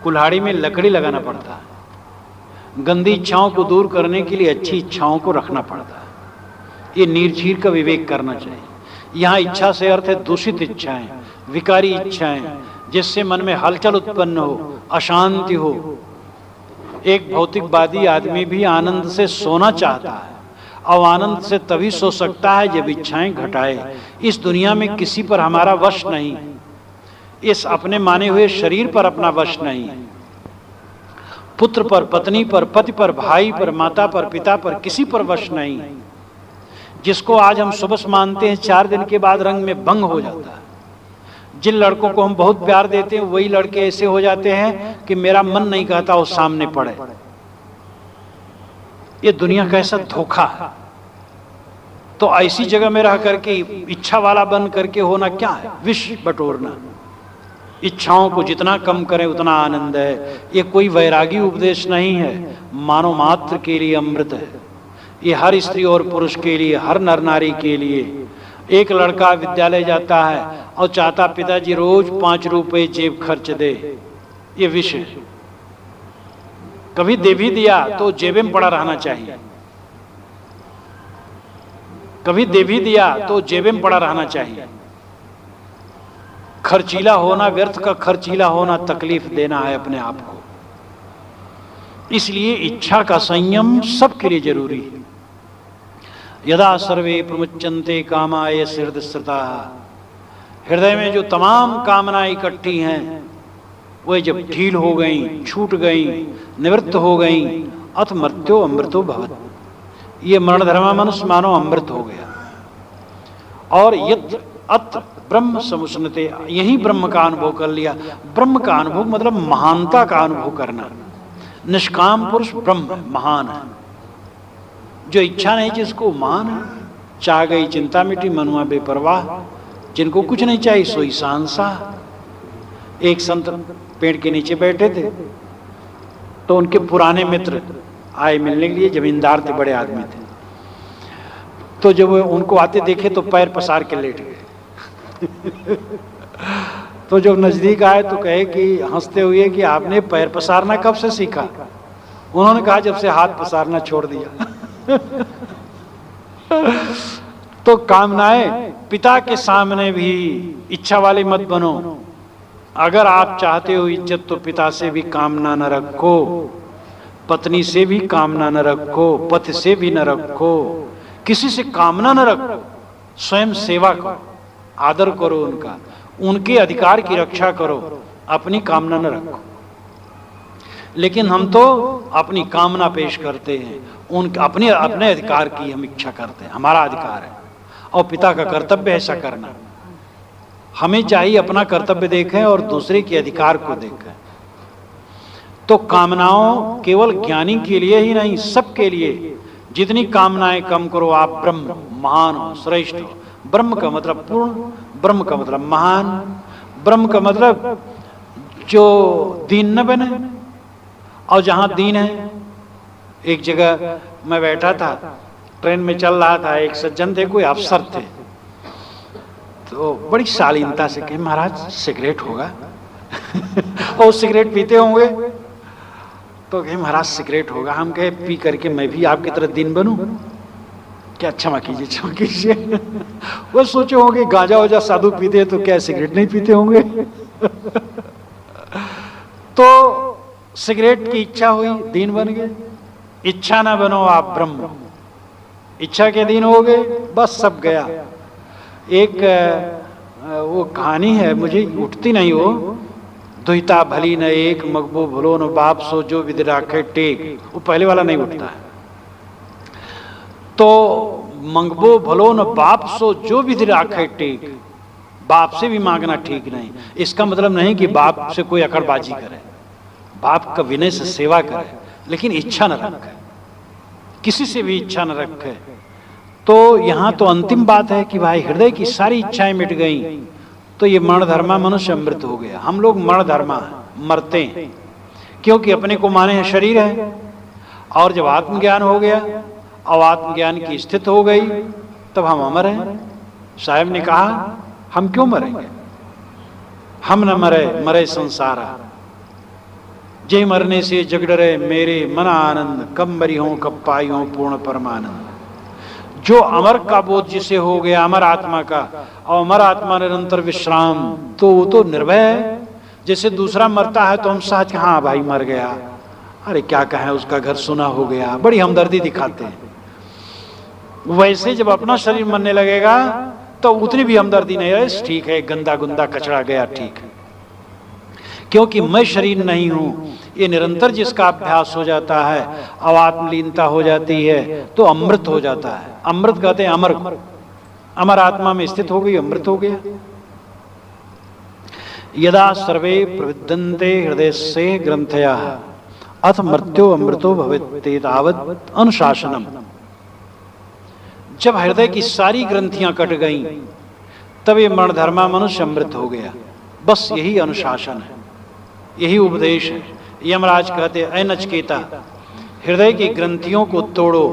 कुल्हाड़ी में लकड़ी लगाना पड़ता है। गंदी इच्छाओं को दूर करने के लिए अच्छी इच्छाओं को रखना पड़ता है। ये निर्झीर का विवेक करना चाहिए। यहाँ इच्छा से अर्थ है दूषित इच्छाएं, विकारी इच्छाएं, जिससे मन में हलचल उत्पन्न हो, अशांति हो। एक भौतिकवादी आदमी भी आनंद से सोना चाहता है, और आनंद से तभी सो सकता है जब इच्छाएं घटाए। इस दुनिया में किसी पर हमारा वश नहीं, इस अपने माने हुए शरीर पर अपना वश नहीं। पुत्र पर, पत्नी पर, पति पर, भाई पर, माता पर, पिता पर, किसी पर वश नहीं। जिसको आज हम सुबह मानते हैं 4 दिन के बाद रंग में भंग हो जाता है। जिन लड़कों को हम बहुत प्यार देते हैं वही लड़के ऐसे हो जाते हैं कि मेरा मन नहीं कहता वो सामने पड़े। ये दुनिया का ऐसा धोखा है। तो ऐसी जगह में रह करके इच्छा वाला बन करके होना क्या है? विष बटोरना। इच्छाओं को जितना कम करें उतना आनंद है। ये कोई वैरागी उपदेश नहीं है, मानव मात्र के लिए अमृत है। ये हर स्त्री और पुरुष के लिए, हर नर नारी के लिए। एक लड़का विद्यालय जाता है और चाहता पिताजी रोज 5 रुपए जेब खर्च दे, ये विष है। कभी दे भी दिया तो जेब में पड़ा रहना चाहिए। कभी दे भी दिया तो जेब में पड़ा रहना चाहिए। खर्चीला होना, व्यर्थ का खर्चीला होना तकलीफ देना है अपने आप को। इसलिए इच्छा का संयम सबके लिए जरूरी है। यदा सर्वे प्रमुच्यन्ते कामाय हृदयस्रताः, हृदय में जो तमाम कामनाएं इकट्ठी हैं वह जब ढील हो गई, छूट गई, निवृत्त हो गई, अथ मृत्यो अमृतो भवत्, ये मरण धर्मा मनुष्य मानो अमृत हो गया। और यत् अत्र ब्रह्म समुष्णते, यही ब्रह्म का अनुभव कर लिया। ब्रह्म का अनुभव मतलब महानता का अनुभव करना। निष्काम पुरुष ब्रह्म महान है। जो इच्छा नहीं जिसको मान है, चाह गई चिंता मिटी, मनुआ बेपरवाह। जिनको कुछ नहीं चाहिए सोई सांसा। एक संत पेड़ के नीचे बैठे थे तो उनके पुराने मित्र आए मिलने के लिए, जमींदार थे, बड़े आदमी थे। तो जब उनको आते देखे तो पैर पसार के लेट गए। तो जब नजदीक आए तो कहे कि हंसते हुए कि आपने पैर पसारना कब से सीखा? उन्होंने कहा जब से हाथ पसारना छोड़ दिया। तो कामनाएं, पिता के सामने भी इच्छा वाले मत बनो। अगर आप चाहते हो इज्जत तो पिता से भी कामना न रखो, पत्नी से भी कामना न रखो, पति से भी न रखो, किसी से कामना न रखो। स्वयं सेवा करो, आदर करो उनका, उनके अधिकार की रक्षा करो, अपनी कामना न रखो। लेकिन हम तो अपनी कामना पेश करते हैं, अपने अपने अधिकार की हम इच्छा करते हैं, हमारा अधिकार है और पिता का कर्तव्य है ऐसा करना। हमें चाहिए अपना कर्तव्य देखें और दूसरे के अधिकार को देखें। तो कामनाओं केवल ज्ञानी के लिए ही नहीं, सबके लिए जितनी कामनाएं कम करो। आप ब्रह्म महान हो, श्रेष्ठ हो। ब्रह्म का मतलब पूर्ण, ब्रह्म का मतलब महान, ब्रह्म का मतलब जो दीन न बने। और जहां दीन है, एक जगह मैं बैठा था, ट्रेन में चल रहा था, एक सज्जन थे, कोई अफसर थे, तो बड़ी शालीनता से कहे, महाराज सिगरेट होगा? और सिगरेट पीते होंगे, तो कहे महाराज सिगरेट होगा। हम कहे पी करके मैं भी आपकी तरह दिन बनूं क्या? क्षमा कीजिए, क्षमा कीजिए। वो सोचे होंगे गांजा वाजा साधु पीते हैं तो क्या सिगरेट नहीं पीते होंगे? तो सिगरेट की इच्छा हुई, दीन बन गए। इच्छा ना बनो आप ब्रह्म, इच्छा के दीन हो गए, बस सब गया। एक वो कहानी है, मुझे उठती नहीं वो, दुहिता भली न एक, मगबो भलो न बाप, सो जो विधि राखे टेक। वो पहले वाला नहीं उठता है। तो मंगबो भलो न बाप, सो जो विधि राखे टेक। बाप से भी मांगना ठीक नहीं। इसका मतलब नहीं कि बाप से कोई अकड़बाजी करे, बाप का विनय से सेवा करे, लेकिन इच्छा न रखे, किसी से भी इच्छा न रखे। तो यहां तो अंतिम बात है कि भाई हृदय की सारी इच्छाएं मिट गई, तो ये मरण धर्मा मनुष्य अमृत हो गया। हम लोग मरण धर्मा मरते हैं, क्योंकि अपने को माने हैं शरीर है। और जब आत्मज्ञान हो गया और आत्मज्ञान की स्थिति हो गई, तब हम अमर हैं। साहब ने कहा हम क्यों मरेंगे? हम न मरे, मरे संसारा। जे मरने से जग डरे मेरे मन आनंद, कब मरी हो कब पाई हो पूर्ण परमानंद। जो अमर का बोध जिसे हो गया, अमर आत्मा का, और अमर आत्मा निरंतर विश्राम, तो वो तो निर्भय है। जैसे दूसरा मरता है तो हम सहज, हाँ भाई मर गया, अरे क्या कहें, उसका घर सुना हो गया, बड़ी हमदर्दी दिखाते हैं। वैसे जब अपना शरीर मरने लगेगा तो उतनी भी हमदर्दी नहीं है, ठीक है गंदा गुंदा कचरा गया, ठीक है। क्योंकि मैं शरीर नहीं हूं, ये निरंतर जिसका अभ्यास हो जाता है, अब आत्मलीनता हो जाती है, तो अमृत हो जाता है। अमृत कहते हैं अमर, अमर आत्मा में स्थित हो गई, अमृत हो गया। यदा सर्वे प्रविद्यन्ते हृदय से ग्रंथया, अथ मृत्यो अमृतो भवेत् तावत् अनुशासनम। जब हृदय की सारी ग्रंथियां कट गईं, तब ये मरण धर्मा मनुष्य अमृत हो गया। बस यही अनुशासन है, यही उपदेश है। यमराज कहते ऐ नचिकेता, हृदय की ग्रंथियों को तोड़ो।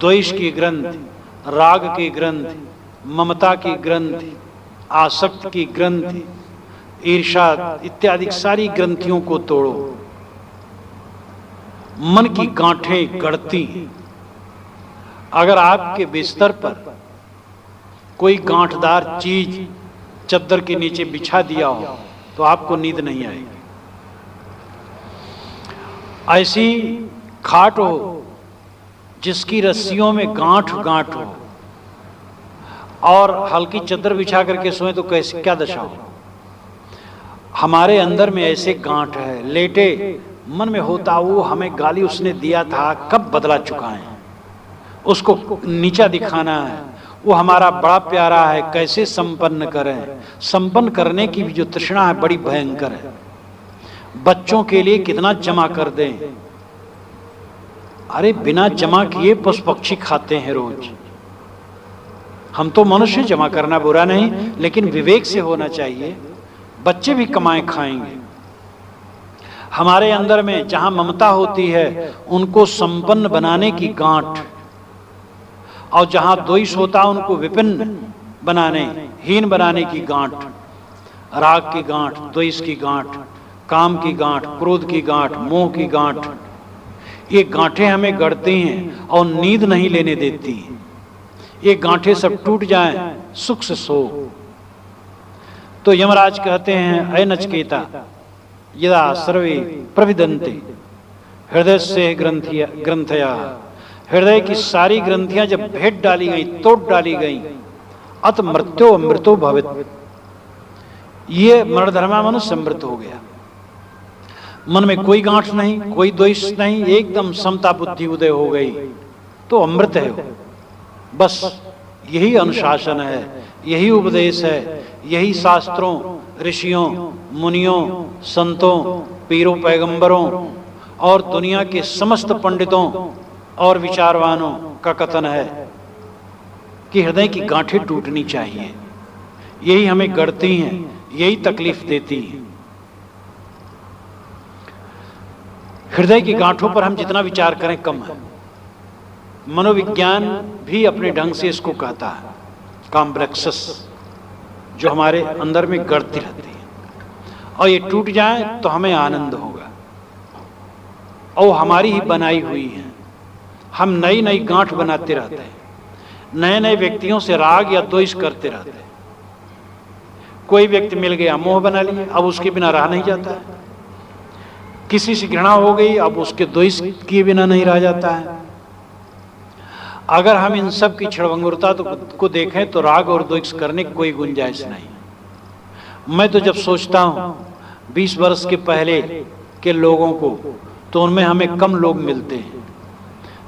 द्वेष की ग्रंथि, राग की ग्रंथि, ममता की ग्रंथि, आसक्त की ग्रंथि, ईर्षा इत्यादि सारी ग्रंथियों को तोड़ो। मन की गांठें गढ़ती हैं। अगर आपके बिस्तर पर कोई गांठदार चीज चद्दर के नीचे बिछा दिया हो तो आपको नींद नहीं आएगी। ऐसी खाट हो जिसकी रस्सियों में गांठ गांठ हो और हल्की चद्दर बिछा करके सोए तो कैसे क्या दशा हो। हमारे अंदर में ऐसे गांठ है, लेटे मन में होता वो हमें गाली उसने दिया था, कब बदला चुकाएं, उसको नीचा दिखाना है, वो हमारा बड़ा प्यारा है, कैसे संपन्न करें। संपन्न करने की भी जो तृष्णा है बड़ी भयंकर है। बच्चों के लिए कितना जमा कर दें, अरे बिना जमा किए पशु पक्षी खाते हैं रोज। हम तो मनुष्य, जमा करना बुरा नहीं, लेकिन विवेक से होना चाहिए। बच्चे भी कमाए खाएंगे। हमारे अंदर में जहां ममता होती है उनको संपन्न बनाने की गांठ, और जहां द्वेष होता उनको विपिन्न बनाने, हीन बनाने की गांठ। राग की गांठ, द्वेष की गांठ, काम की गांठ, क्रोध की गांठ, मोह की गांठ, ये गांठें हमें गढ़ती हैं और नींद नहीं लेने देती। ये गांठें सब टूट जाएं, सुख से सो। तो यमराज कहते हैं ऐ नचिकेता, यदा सर्वे प्रविदन्ते हृदय से ग्रंथया, हृदय की सारी ग्रंथियां जब भेद डाली गई, तोड़ डाली गई, अत मृत्यो अमृतो भवेत्, ये मरणधर्मा मनुष्य समृद्ध हो गया। मन में कोई गांठ नहीं, कोई द्वेष नहीं, एकदम समता बुद्धि उदय हो गई, तो अमृत है वो। बस यही अनुशासन है, यही उपदेश है, यही शास्त्रों, ऋषियों, मुनियों, संतों, पीरों, पैगंबरों और दुनिया के समस्त पंडितों और विचारवानों का कथन है कि हृदय की गांठें टूटनी चाहिए। यही हमें गढ़ती हैं, यही तकलीफ देती हैं। हृदय की गांठों पर हम जितना विचार करें कम है। मनोविज्ञान भी अपने ढंग से इसको कहता है कॉम्प्लेक्सस, जो हमारे अंदर में गढ़ती रहती है, और ये टूट जाए तो हमें आनंद होगा। और हमारी ही बनाई हुई है। हम नई नई गांठ बनाते रहते हैं, नए नए व्यक्तियों से राग या द्वेष करते रहते हैं। कोई व्यक्ति मिल गया, मोह बना लिया, अब उसके बिना रहा नहीं जाता है। किसी से घृणा हो गई, अब उसके द्वेष किए बिना नहीं रहा जाता है। अगर हम इन सब की क्षणभंगुरता को देखें तो राग और द्वेष करने की कोई गुंजाइश नहीं। मैं तो जब सोचता हूँ 20 वर्ष के पहले के लोगों को, तो उनमें हमें कम लोग मिलते हैं।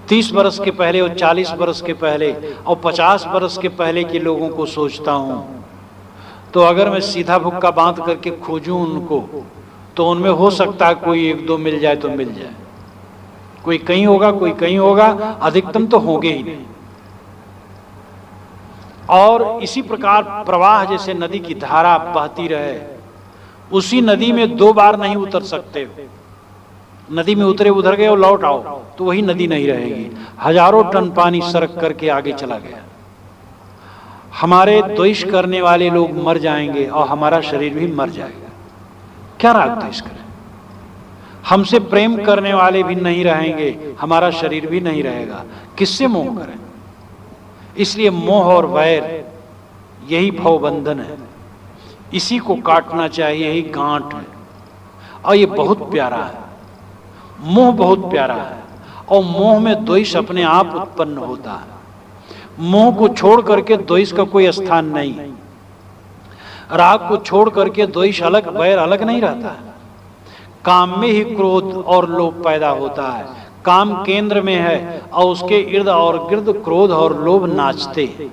30 वर्ष के पहले और 40 वर्ष के पहले और 50 वर्ष के पहले के लोगों को सोचता हूँ, तो अगर मैं सीधा भुक्का बांध करके खोजूं उनको, तो उनमें हो सकता है कोई एक दो मिल जाए तो मिल जाए। कोई कहीं होगा, कोई कहीं होगा, अधिकतम तो होंगे ही नहीं। और इसी प्रकार प्रवाह जैसे नदी की धारा बहती रहे, उसी नदी में 2 बार नहीं उतर सकते हो। नदी में उतरे, उधर गए और लौट आओ तो वही नदी नहीं रहेगी। हजारों टन पानी सरक करके आगे चला गया। हमारे द्वेष करने वाले लोग मर जाएंगे और हमारा शरीर भी मर जाएगा। क्या राग द्वेष करें? हमसे प्रेम करने वाले भी नहीं रहेंगे, हमारा शरीर भी नहीं रहेगा। किससे मोह करें? इसलिए मोह और वैर यही भवबंधन है, इसी को काटना चाहिए, यही गांठ है। और ये बहुत प्यारा है, मोह बहुत प्यारा है। और मोह में द्वेष अपने आप उत्पन्न होता है। मोह को छोड़ करके द्वेष का कोई स्थान नहीं। राग को छोड़ करके द्वेष अलग, वैर अलग नहीं रहता है। काम में ही क्रोध और लोभ पैदा होता है। काम केंद्र में है और उसके इर्द और गिर्द क्रोध और लोभ नाचते हैं।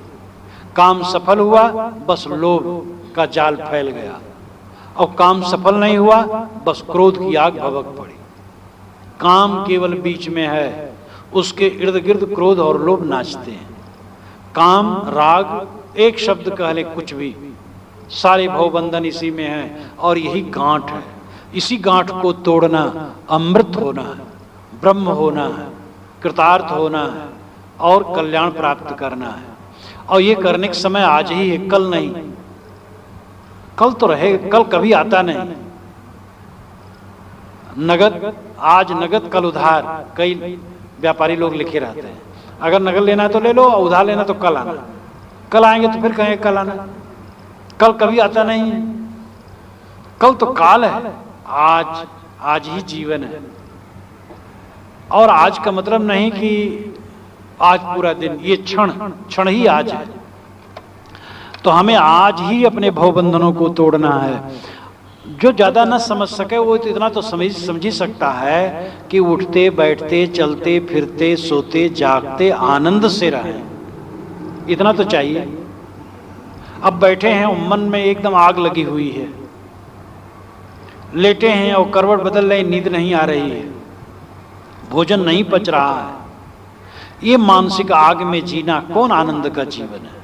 काम सफल हुआ, बस लोभ का जाल फैल गया, और काम सफल नहीं हुआ, बस क्रोध की आग भभक पड़ी। काम केवल बीच में है, उसके इर्द गिर्द क्रोध और लोभ नाचते हैं। काम, राग, एक शब्द कह ले कुछ भी, सारे भवबंधन इसी में है। और यही गांठ है। इसी गांठ को तोड़ना अमृत होना है, ब्रह्म होना है, कृतार्थ होना है और कल्याण प्राप्त करना है। और ये करने के समय आज ही है, कल नहीं। कल तो रहे, कल कभी आता नहीं। नगद, आज नगद कल उधार, कई व्यापारी लोग लिखे रहते हैं। अगर नगद लेना है तो ले लो, और उधार लेना तो कल आना। कल आएंगे तो फिर कहेंगे कल आना। कल कभी आता नहीं है। कल तो काल है, आज, आज ही जीवन है। और आज का मतलब नहीं कि आज पूरा दिन, ये क्षण, क्षण ही आज है। तो हमें आज ही अपने भवबंधनों को तोड़ना है। जो ज्यादा न समझ सके वो तो इतना तो समझ ही सकता है कि उठते बैठते चलते फिरते सोते जागते आनंद से रहें, इतना तो चाहिए। अब बैठे हैं और मन में एकदम आग लगी हुई है, लेटे हैं और करवट बदल रहे, नींद नहीं आ रही है, भोजन नहीं पच रहा है। ये मानसिक आग में जीना कौन आनंद का जीवन है?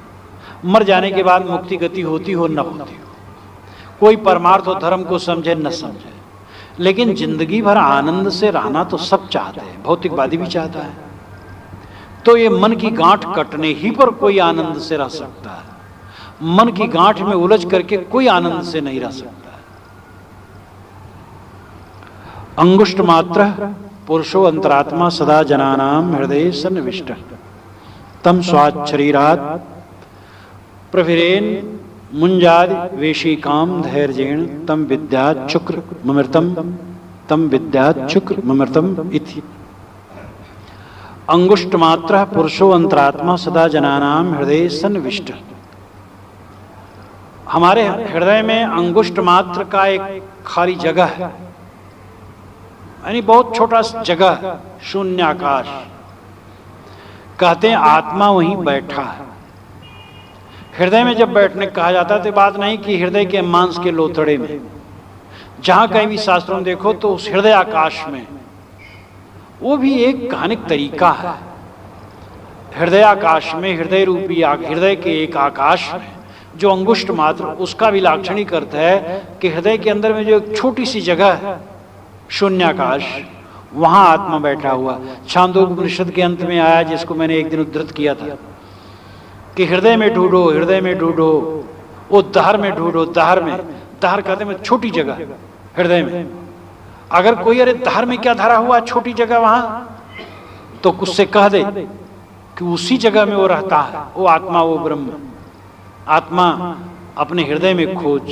मर जाने के बाद मुक्ति गति होती हो न होती हो, कोई परमार्थ और धर्म को समझे न समझे, लेकिन जिंदगी भर आनंद से रहना तो सब चाहते हैं, भौतिकवादी भी चाहता है। तो ये मन की गांठ कटने ही पर कोई आनंद से रह सकता है। मन की गांठ में उलझ करके कोई आनंद से नहीं रह सकता है। अंगुष्ठ मात्र पुरुषो अंतरात्मा सदा जनानाम हृदय सन्निविष्ट तम स्वाच्छरीरात प्रभिरेन मुंजाद वेशी काम धैर्येण तम विद्यात् शुक्र ममृतम इति। अंगुष्ठ मात्र पुरुषो अंतरात्मा सदा जनानाम हृदय सन्निविष्ट। हमारे हृदय में अंगुष्ठ मात्र का एक खाली जगह है, यानी बहुत छोटा जगह, शून्य आकाश। कहते हैं आत्मा वहीं बैठा है। हृदय में जब बैठने कहा जाता है तो बात नहीं कि हृदय के मांस के लोथड़े में, जहां कहीं भी शास्त्रों में देखो तो उस हृदय आकाश में, वो भी एक कहानिक तरीका है। हृदय आकाश में, हृदय रूपी हृदय के एक आकाश में जो अंगुष्ठ मात्र, उसका भी लाक्षणिक अर्थ है कि हृदय के अंदर में जो एक छोटी सी जगह है, शून्याकाश, वहां आत्मा बैठा हुआ। छांदोग्य उपनिषद के अंत में आया, जिसको मैंने एक दिन उद्धृत किया था, कि हृदय में ढूंढो, हृदय में ढूंढो, वो दहर में ढूंढो, दहर में। दहर कहते हैं छोटी जगह हृदय में। अगर कोई अरे दहर में क्या धरा हुआ छोटी जगह वहां, तो उससे कह दे कि उसी जगह में वो रहता है, वो आत्मा, वो ब्रह्म। आत्मा अपने हृदय में खोज।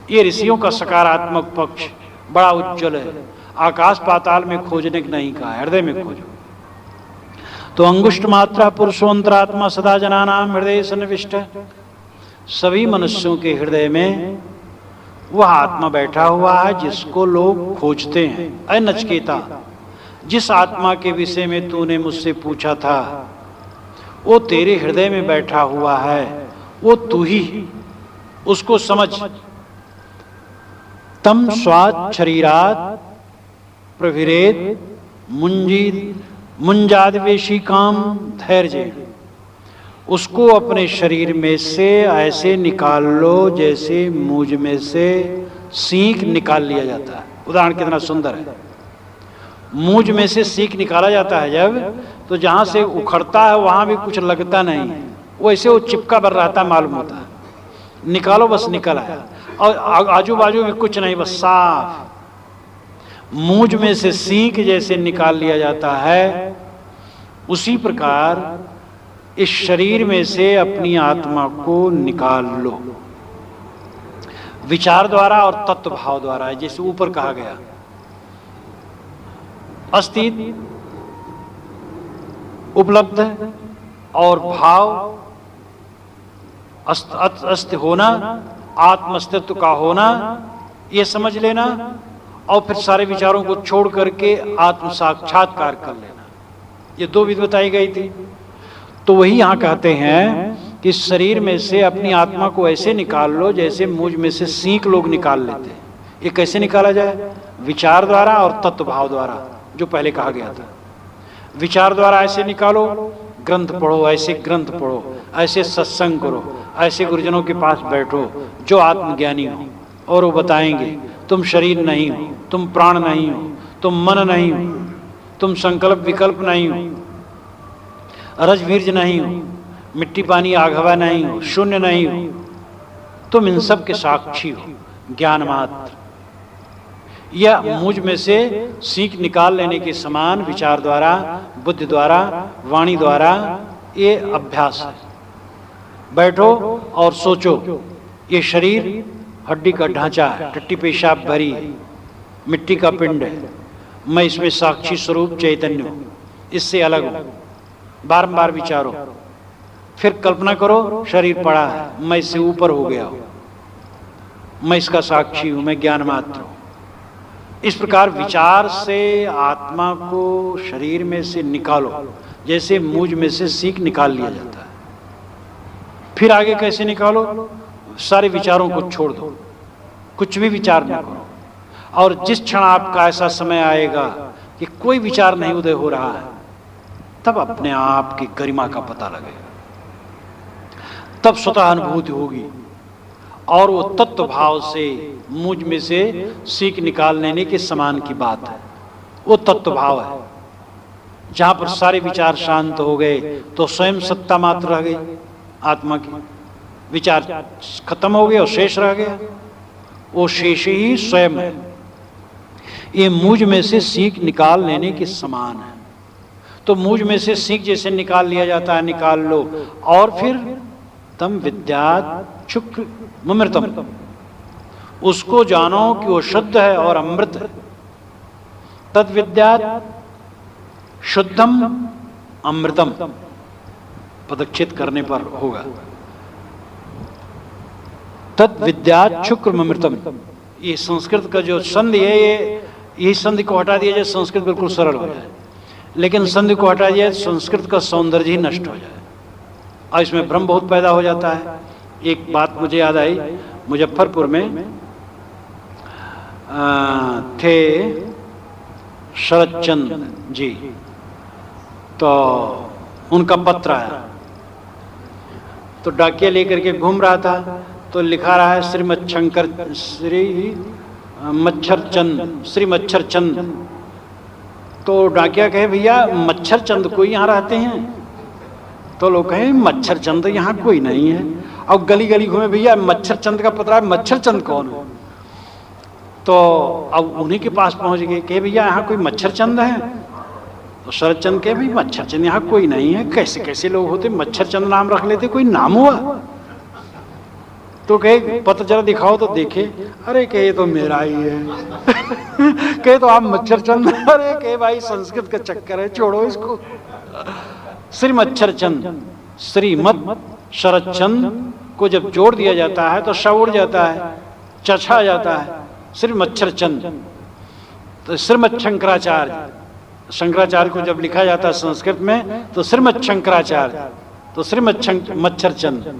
ये ऋषियों का सकारात्मक पक्ष बड़ा उज्जवल है। आकाश पाताल में खोजने की नहीं कहा, हृदय में खोजो। तो अंगुष्ठ मात्रा पुरुषोंतरात्मा सदा जनानाम हृदय सन्निविष्ट। सभी मनुष्यों के हृदय में वह आत्मा बैठा हुआ है जिसको लोग खोजते हैं। अय नचिकेता, जिस आत्मा के विषय में तूने मुझसे पूछा था वो तेरे हृदय में बैठा हुआ है, वो तू ही, उसको समझ। तम स्वाद शरीरात प्रभिरेत मुंजादिवेशी काम धैर्य। उसको अपने शरीर में से ऐसे निकाल लो जैसे मूंज में से सीख निकाल लिया जाता है। उदाहरण कितना सुंदर है। मूंज में से सीख निकाला जाता है जब, तो जहां से उखड़ता है वहां भी कुछ लगता नहीं है, वैसे वो चिपका भर रहता मालूम होता है। निकालो बस निकल आया, और आजू बाजू में कुछ नहीं, बस साफ। मूंज में से सीख जैसे निकाल लिया जाता है, उसी प्रकार इस शरीर में से अपनी आत्मा को निकाल लो, विचार द्वारा और तत्व भाव द्वारा। जैसे ऊपर कहा गया, अस्तित्व उपलब्ध है और भाव अस्तित्व होना, आत्मअस्तित्व का होना, ये समझ लेना, और फिर सारे विचारों को छोड़ करके आत्म साक्षात्कार कर लेना। ये दो विधि बताई गई थी। तो वही यहां कहते हैं कि शरीर में से अपनी आत्मा को ऐसे निकाल लो जैसे मूंज में से सीख लोग निकाल लेते हैं। ये कैसे निकाला जाए? विचार द्वारा और तत्व भाव द्वारा, जो पहले कहा गया था। विचार द्वारा ऐसे निकालो, ग्रंथ पढ़ो, ऐसे ग्रंथ पढ़ो, ऐसे सत्संग करो, ऐसे गुरुजनों के पास बैठो जो आत्मज्ञानी हो, और वो बताएंगे तुम शरीर नहीं हो, तुम प्राण नहीं हो, तुम मन नहीं हो, तुम संकल्प विकल्प नहीं हो, रज वीर्ज नहीं हो, मिट्टी पानी आग हवा नहीं हो, शून्य नहीं हो, तुम इन सब के साक्षी हो, ज्ञान मात्र। यह मुझ में से सीख निकाल लेने के समान विचार द्वारा, बुद्धि द्वारा, वाणी द्वारा ये अभ्यास है। बैठो और सोचो, ये शरीर हड्डी का ढांचा है, टट्टी पेशाब भरी है, मिट्टी का पिंड है, मैं इसमें साक्षी स्वरूप चैतन्य हूं, इससे अलग हूं। बारंबार विचारो, फिर कल्पना करो शरीर पड़ा है, मैं इससे ऊपर हो गया हूं, मैं इसका साक्षी हूं, मैं ज्ञान मात्र हूं। इस प्रकार विचार से आत्मा को शरीर में से निकालो, जैसे मूंज में से सीख निकाल लिया जाता है। फिर आगे कैसे निकालो? सारे विचारों को छोड़ दो, कुछ भी विचार न करो। और जिस क्षण आपका ऐसा समय आएगा कि कोई विचार नहीं उदय हो रहा है, तब अपने आप की गरिमा का पता लगेगा, तब स्वतः अनुभूति होगी। और वो तत्व भाव से मुझ में से सीख निकाल लेने के समान की बात है। वो तत्व भाव है जहां पर सारे विचार शांत हो गए तो स्वयं सत्ता मात्र रह गई आत्मा की। विचार खत्म हो गए और शेष रह गया, वो शेष ही स्वयं है। ये मुझ में से सीख निकाल लेने के समान है। तो मुझ में से सीख जैसे निकाल लिया जाता है, निकाल लो। और फिर तम विद्यात् शुक्र ममृतम, उसको जानो कि वो शुद्ध है और अमृत है। तद विद्यात् शुद्धम अमृतम, पदच्छेद करने पर होगा। तत् विद्या शुक्रमृतम। ये संस्कृत का जो संधि है, ये संधि को हटा दिया जाए संस्कृत बिल्कुल सरल हो जाए, लेकिन संधि को हटा दिया संस्कृत का सौंदर्य ही नष्ट हो जाए और इसमें भ्रम बहुत पैदा हो जाता है। एक बात मुझे याद आई, मुजफ्फरपुर में थे शरद चंद्र जी, तो उनका पत्र आया, तो डाकिया लेकर के घूम रहा था, तो लिखा रहा है श्री मच्छर चंद। तो डाकिया कहे भैया मच्छर चंद कोई यहाँ रहते हैं? तो लोग कहे मच्छर चंद यहाँ कोई नहीं है। अब गली गली घूमे, भैया मच्छर चंद का पता है, मच्छर चंद कौन है? तो अब उन्हीं के पास पहुंच गए, कहे भैया यहाँ कोई मच्छर चंद है? तो शरद चंद कहे भाई मच्छर चंद यहाँ कोई नहीं है, कैसे कैसे लोग होते, मच्छर चंद नाम रख लेते, कोई नाम हुआ? तो कहे पत्र जरा दिखाओ, तो देखे, अरे कहे तो मेरा ही है। कहे तो आप मच्छर चंद? अरे कहे भाई संस्कृत का चक्कर है, छोड़ो इसको। श्री मच्छर चंद, श्रीमत शरद चंद को जब जोड़ दिया जाता है तो श उड़ जाता है, चछा जाता है, श्री मच्छर चंद। तो श्रीमत शंकराचार्य, शंकराचार्य को जब लिखा जाता है संस्कृत में तो श्रीमत शंकराचार्य, तो श्रीमत मच्छर चंद,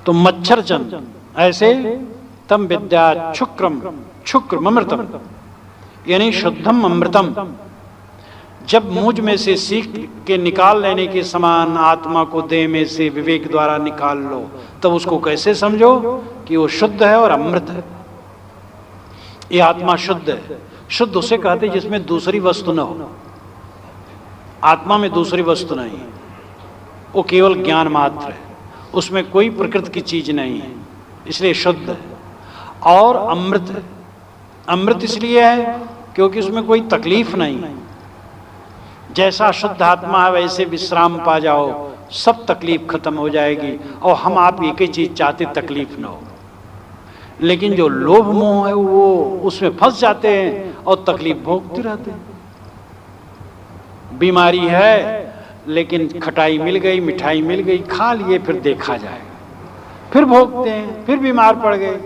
तो मच्छर चंद। ऐसे तम विद्या शुक्रम अमृतम, यानी शुद्धम अमृतम। जब मुझ में से सीख के निकाल लेने के समान आत्मा को देह में से विवेक द्वारा निकाल लो, तब उसको कैसे समझो कि वो शुद्ध है और अमृत है। ये आत्मा शुद्ध है। शुद्ध उसे कहते जिसमें दूसरी वस्तु न हो। आत्मा में दूसरी वस्तु नहीं है, वो केवल ज्ञान मात्र है, उसमें कोई प्रकृति की चीज नहीं है, इसलिए शुद्ध है। और अमृत है। अमृत इसलिए है क्योंकि उसमें कोई तकलीफ नहीं है। जैसा शुद्ध आत्मा है वैसे विश्राम पा जाओ, सब तकलीफ खत्म हो जाएगी। और हम आप एक ही चीज चाहते, तकलीफ न हो। लेकिन जो लोभ मोह है वो उसमें फंस जाते हैं और तकलीफ भोगते रहते हैं। बीमारी है लेकिन खटाई मिल गई, मिठाई मिल गई, खा लिए, फिर देखा जाएगा, फिर भोगते हैं, फिर बीमार पड़ गए,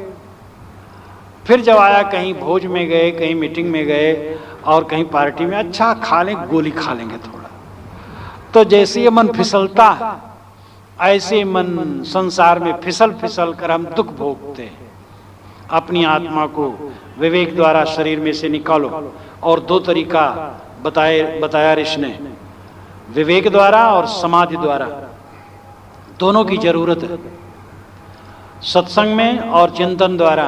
फिर जब आया कहीं भोज में गए, कहीं मीटिंग में गए और कहीं पार्टी में, अच्छा खा लें, गोली खा लेंगे थोड़ा। तो जैसे ये मन फिसलता है ऐसे मन संसार में फिसल फिसल कर हम दुख भोगते हैं। अपनी आत्मा को विवेक द्वारा शरीर में से निकालो। और दो तरीका बताया ऋषि ने, विवेक द्वारा और समाधि द्वारा, दोनों की जरूरत है। सत्संग में और चिंतन द्वारा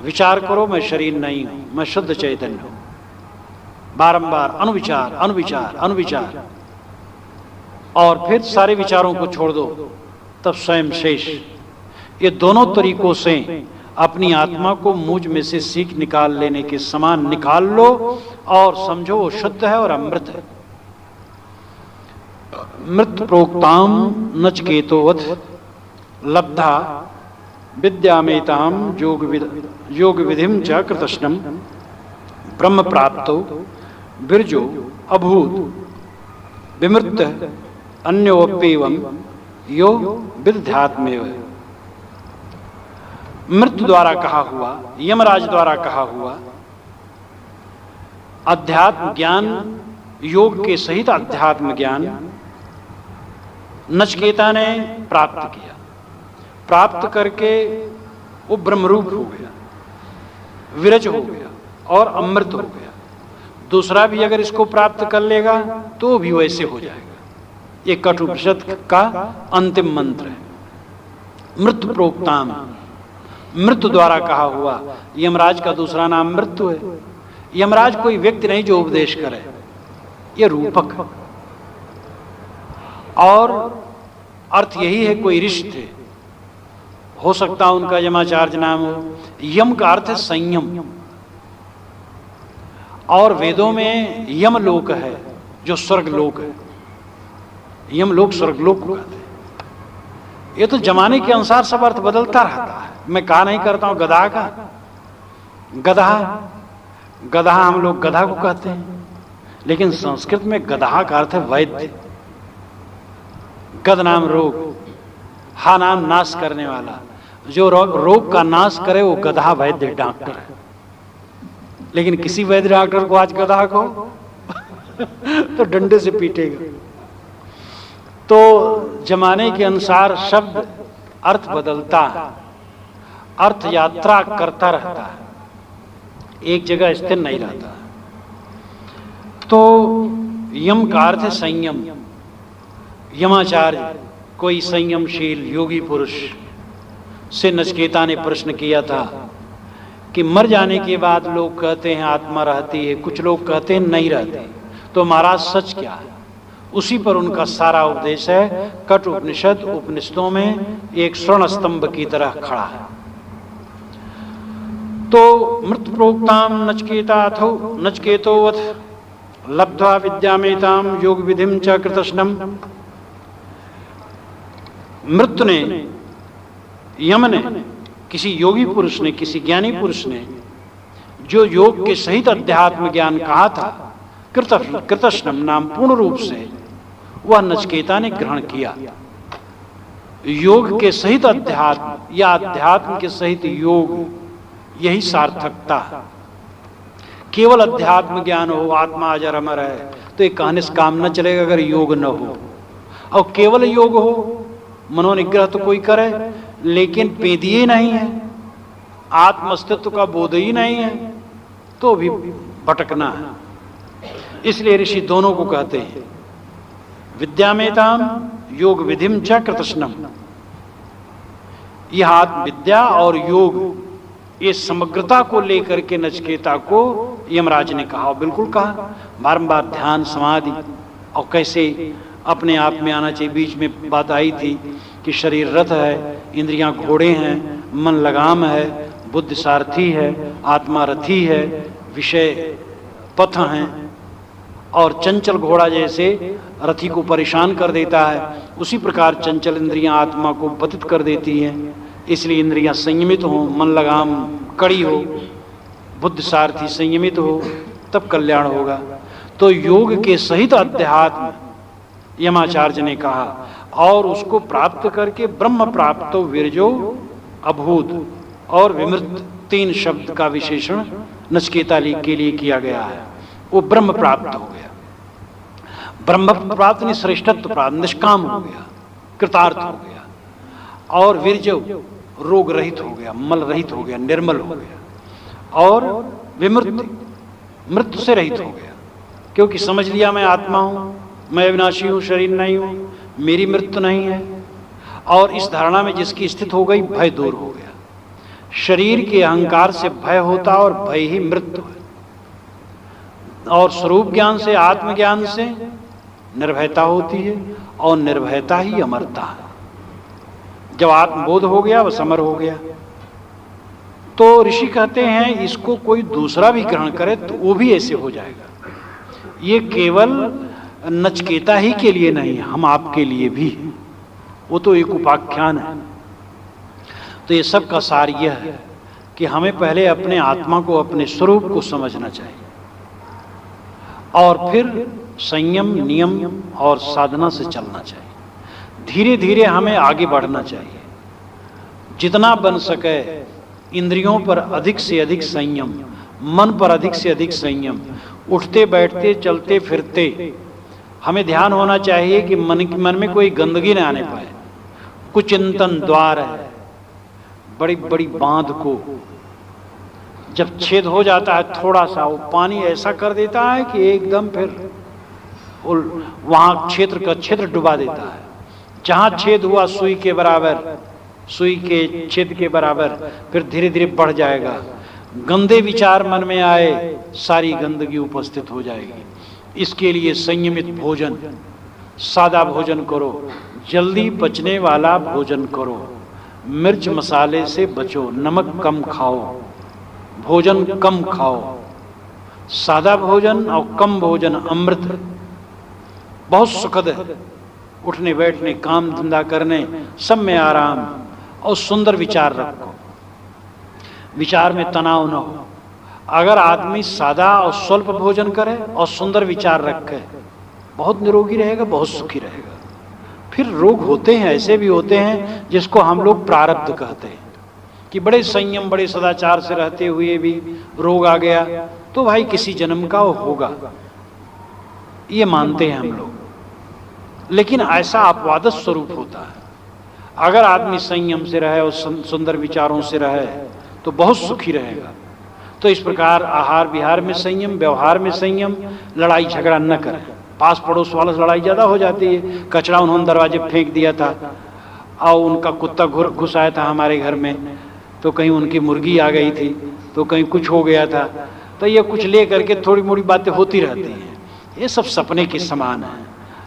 विचार करो मैं शरीर नहीं हूं, मैं शुद्ध चैतन्य हूं। बारंबार अनुविचार अनुविचार अनुविचार, और फिर सारे विचारों को छोड़ दो, तब स्वयं शेष। ये दोनों तरीकों से अपनी आत्मा को मुझ में से सीख निकाल लेने के समान निकाल लो और समझो वो शुद्ध है और अमृत है। मृत प्रोक्ताम नचकेतोवत लब्धा विद्यामेताम योग विधिम च कृतस्नम ब्रह्म प्राप्तो बिरजो अभूत विमृत अन्योप्येवं यो विदध्यात्मेव। मृत्यु द्वारा कहा हुआ, यमराज द्वारा कहा हुआ अध्यात्म ज्ञान, योग के सहित अध्यात्म ज्ञान नचिकेता ने प्राप्त किया। प्राप्त करके वो ब्रह्मरूप हो गया, विरज हो गया और अमृत हो गया। दूसरा भी अगर इसको प्राप्त कर लेगा तो भी वैसे हो जाएगा। ये कठोपनिषद का अंतिम मंत्र है। मृत्यु प्रोक्ताम, मृत्यु द्वारा कहा हुआ। यमराज का दूसरा नाम मृत्यु है। यमराज कोई व्यक्ति नहीं जो उपदेश करे, ये रूपक है। और अर्थ यही है, कोई ऋषि थे, हो सकता उनका यमाचार्य नाम हो। यम का अर्थ है संयम, और वेदों में यम लोक है जो स्वर्ग लोक है। यम लोक स्वर्ग लोक को कहते हैं। ये तो जमाने के अनुसार सब अर्थ बदलता रहता है। मैं कहा नहीं करता हूं गधा का, गधा गधा हम लोग गधा को कहते हैं, लेकिन संस्कृत में गधा का अर्थ है वैद्य। गद नाम रोग, हा नाम नाश करने वाला। जो रोग का नाश करे वो गधा वैद्य डॉक्टर है। लेकिन किसी वैद्य डॉक्टर को आज गधा को तो डंडे से पीटेगा। तो जमाने के अनुसार शब्द अर्थ बदलता है, अर्थ यात्रा करता रहता है, एक जगह स्थिर नहीं रहता। तो यम का अर्थ है संयम। यमाचार्य कोई संयमशील योगी पुरुष से नचिकेता ने प्रश्न किया था कि मर जाने के बाद लोग कहते हैं आत्मा रहती है, कुछ लोग कहते हैं नहीं रहती, तो महाराज सच क्या है? उसी पर उनका सारा उपदेश है। कठ उपनिषद उपनिषदों में एक स्वर्ण स्तंभ की तरह खड़ा है। तो मृत प्रोक्ताम नचिकेताथो नचिकेतोऽथ लब्ध्वा विद्यामेताम योग विधिम च कृतस्नम। मृत्यु ने, यम ने, किसी योगी पुरुष ने, किसी ज्ञानी पुरुष ने जो योग के सहित अध्यात्म ज्ञान कहा था, कृतस्नम नाम पूर्ण रूप से वह नचिकेता ने ग्रहण किया। योग के सहित अध्यात्म या अध्यात्म के सहित योग, यही सार्थकता है। केवल अध्यात्म ज्ञान हो, आत्मा अजर अमर है, तो ये कहने से काम न चलेगा अगर योग न हो। और केवल योग हो, मनोनिग्रह तो कोई करे लेकिन पेदिए नहीं है, आत्म अस्तित्व का बोध ही नहीं है, तो भी भटकना है। इसलिए ऋषि दोनों को कहते हैं विद्यामेताम योग विधिम च कृतस्नम। यह आत्म विद्या और योग, ये समग्रता को लेकर के नचिकेता को यमराज ने कहा, बिल्कुल कहा। बारंबार ध्यान समाधि और कैसे अपने आप में आना चाहिए। बीच में बात आई थी कि शरीर रथ है, इंद्रियां घोड़े हैं, मन लगाम है, बुद्धि सारथी है, आत्मा रथी है, विषय पथ हैं। और चंचल घोड़ा जैसे रथी को परेशान कर देता है, उसी प्रकार चंचल इंद्रियां आत्मा को पतित कर देती हैं। इसलिए इंद्रियां संयमित हो, मन लगाम कड़ी हो, बुद्धि सारथी संयमित हो, तब कल्याण होगा। तो योग के सहित अध्यात्म यमाचार्य ने कहा, और उसको प्राप्त करके ब्रह्म प्राप्तो विरजो अभूत और विमृत, 3 शब्द का विशेषण नचिकेता के लिए किया गया है। वो ब्रह्म प्राप्त हो गया। ब्रह्म प्राप्त नहीं, श्रेष्ठत्व प्राप्त, निष्काम हो गया, कृतार्थ हो गया। और विरजो, रोग रहित हो गया, मल रहित हो गया, निर्मल हो गया। और विमृत, मृत्यु से रहित हो गया, क्योंकि समझ लिया मैं आत्मा हूं, मैं अविनाशी हूं, शरीर नहीं हूं, मेरी मृत्यु नहीं है। और इस धारणा में जिसकी स्थित हो गई, भय दूर हो गया। शरीर के अहंकार से भय होता और भय ही मृत्यु है। और स्वरूप ज्ञान से, आत्मज्ञान से निर्भयता होती है, और निर्भयता ही अमरता है। जब आत्मबोध हो गया, वह समर हो गया। तो ऋषि कहते हैं इसको कोई दूसरा भी ग्रहण करे तो वो भी ऐसे हो जाएगा। ये केवल नचिकेता ही के लिए नहीं, हम आपके लिए भी, वो तो एक उपाख्यान है। तो ये सब का सार यह है कि हमें पहले अपने आत्मा को, अपने स्वरूप को समझना चाहिए, और फिर संयम, नियम और साधना से चलना चाहिए। धीरे धीरे हमें आगे बढ़ना चाहिए। जितना बन सके इंद्रियों पर अधिक से अधिक संयम, मन पर अधिक से अधिक संयम। उठते बैठते चलते फिरते हमें ध्यान होना चाहिए कि मन में कोई गंदगी न आने पाए। कुचिंतन द्वार है, बड़ी बड़ी बांध को जब छेद हो जाता है थोड़ा सा, वो पानी ऐसा कर देता है कि एकदम फिर वहां क्षेत्र का क्षेत्र डुबा देता है। जहां छेद हुआ सुई के बराबर, सुई के छेद के बराबर, फिर धीरे धीरे बढ़ जाएगा। गंदे विचार मन में आए, सारी गंदगी उपस्थित हो जाएगी। इसके लिए संयमित भोजन, सादा भोजन करो, जल्दी पचने वाला भोजन करो, मिर्च मसाले से बचो, नमक कम खाओ, भोजन कम खाओ। सादा भोजन और कम भोजन अमृत, बहुत सुखद है। उठने बैठने, काम धंधा करने, सब में आराम, और सुंदर विचार रखो, विचार में तनाव न हो। अगर आदमी सादा और स्वल्प भोजन करे और सुंदर विचार रखे, बहुत निरोगी रहेगा, बहुत सुखी रहेगा। फिर रोग होते हैं, ऐसे भी होते हैं जिसको हम लोग प्रारब्ध कहते हैं। कि बड़े संयम बड़े सदाचार से रहते हुए भी रोग आ गया तो भाई किसी जन्म का वो होगा, ये मानते हैं हम लोग। लेकिन ऐसा अपवाद स्वरूप होता है। अगर आदमी संयम से रहे और सुंदर विचारों से रहे तो बहुत सुखी रहेगा। तो इस प्रकार आहार विहार में संयम, व्यवहार में संयम, लड़ाई झगड़ा न करें। पास पड़ोस वालों से लड़ाई ज्यादा हो जाती है। कचरा उन्होंने दरवाजे फेंक दिया था और उनका कुत्ता घुस आया था हमारे घर में, तो कहीं उनकी मुर्गी आ गई थी, तो कहीं कुछ हो गया था, तो ये कुछ ले करके थोड़ी मोड़ी बातें होती रहती हैं। ये सब सपने के समान है।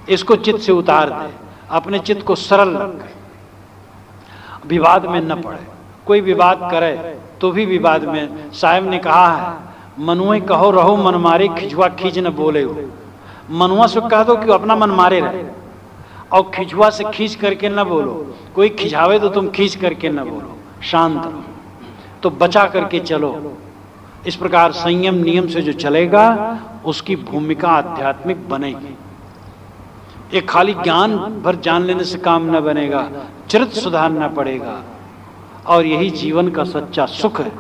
इसको चित्त से उतार दे, अपने चित्त को सरल रखे, विवाद में न पड़े। कोई विवाद करे तो भी विवाद में, साहब ने कहा है मनुए कहो रहो मन मारे, खिजवा खींच न बोले हो। मनुआ से कह दो कि अपना मन मारे रहे, और खिजवा से खींच करके न बोलो। कोई खिंचावे तो तुम खींच करके न बोलो, शांत रहो, तो बचा करके चलो। इस प्रकार संयम नियम से जो चलेगा उसकी भूमिका आध्यात्मिक बनेगी। ये खाली ज्ञान भर जान लेने से काम न बनेगा, चरित्र सुधारना पड़ेगा। और यही जीवन का सच्चा सुख है।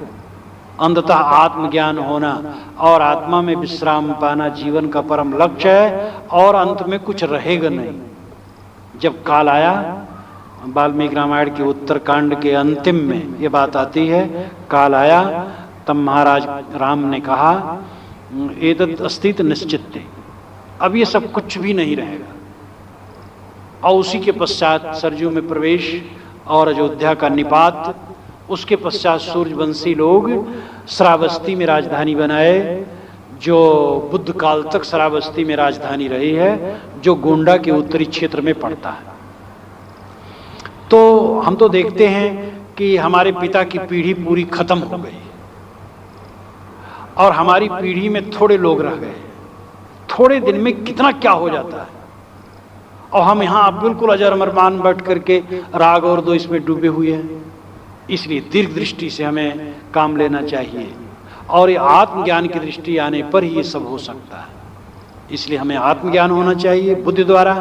अंततः आत्मज्ञान होना और आत्मा में विश्राम पाना जीवन का परम लक्ष्य है, और अंत में कुछ रहेगा नहीं। जब काल आया, वाल्मीकि रामायण के उत्तरकांड के अंतिम में ये बात आती है, काल आया तब महाराज राम ने कहा एतत् अस्तित निश्चित, अब ये सब कुछ भी नहीं रहेगा। और उसी के पश्चात सरजू में प्रवेश और अयोध्या का निपात, उसके पश्चात सूर्यवंशी लोग श्रावस्ती में राजधानी बनाए, जो बुद्ध काल तक श्रावस्ती में राजधानी रही है, जो गोंडा के उत्तरी क्षेत्र में पड़ता है। तो हम तो देखते हैं कि हमारे पिता की पीढ़ी पूरी खत्म हो गई और हमारी पीढ़ी में थोड़े लोग रह गए। थोड़े दिन में कितना क्या हो जाता है, और हम यहाँ बिल्कुल अजर अमर मान बैठ करके राग और द्वेष में डूबे हुए हैं। इसलिए दीर्घ दृष्टि से हमें काम लेना चाहिए, और ये आत्मज्ञान की दृष्टि आने पर ही ये सब हो सकता है। इसलिए हमें आत्मज्ञान होना चाहिए, बुद्धि द्वारा,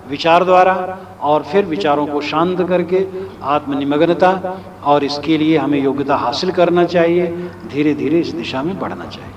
विचार द्वारा, और फिर विचारों को शांत करके आत्मनिमग्नता, और इसके लिए हमें योग्यता हासिल करना चाहिए। धीरे धीरे इस दिशा में बढ़ना चाहिए।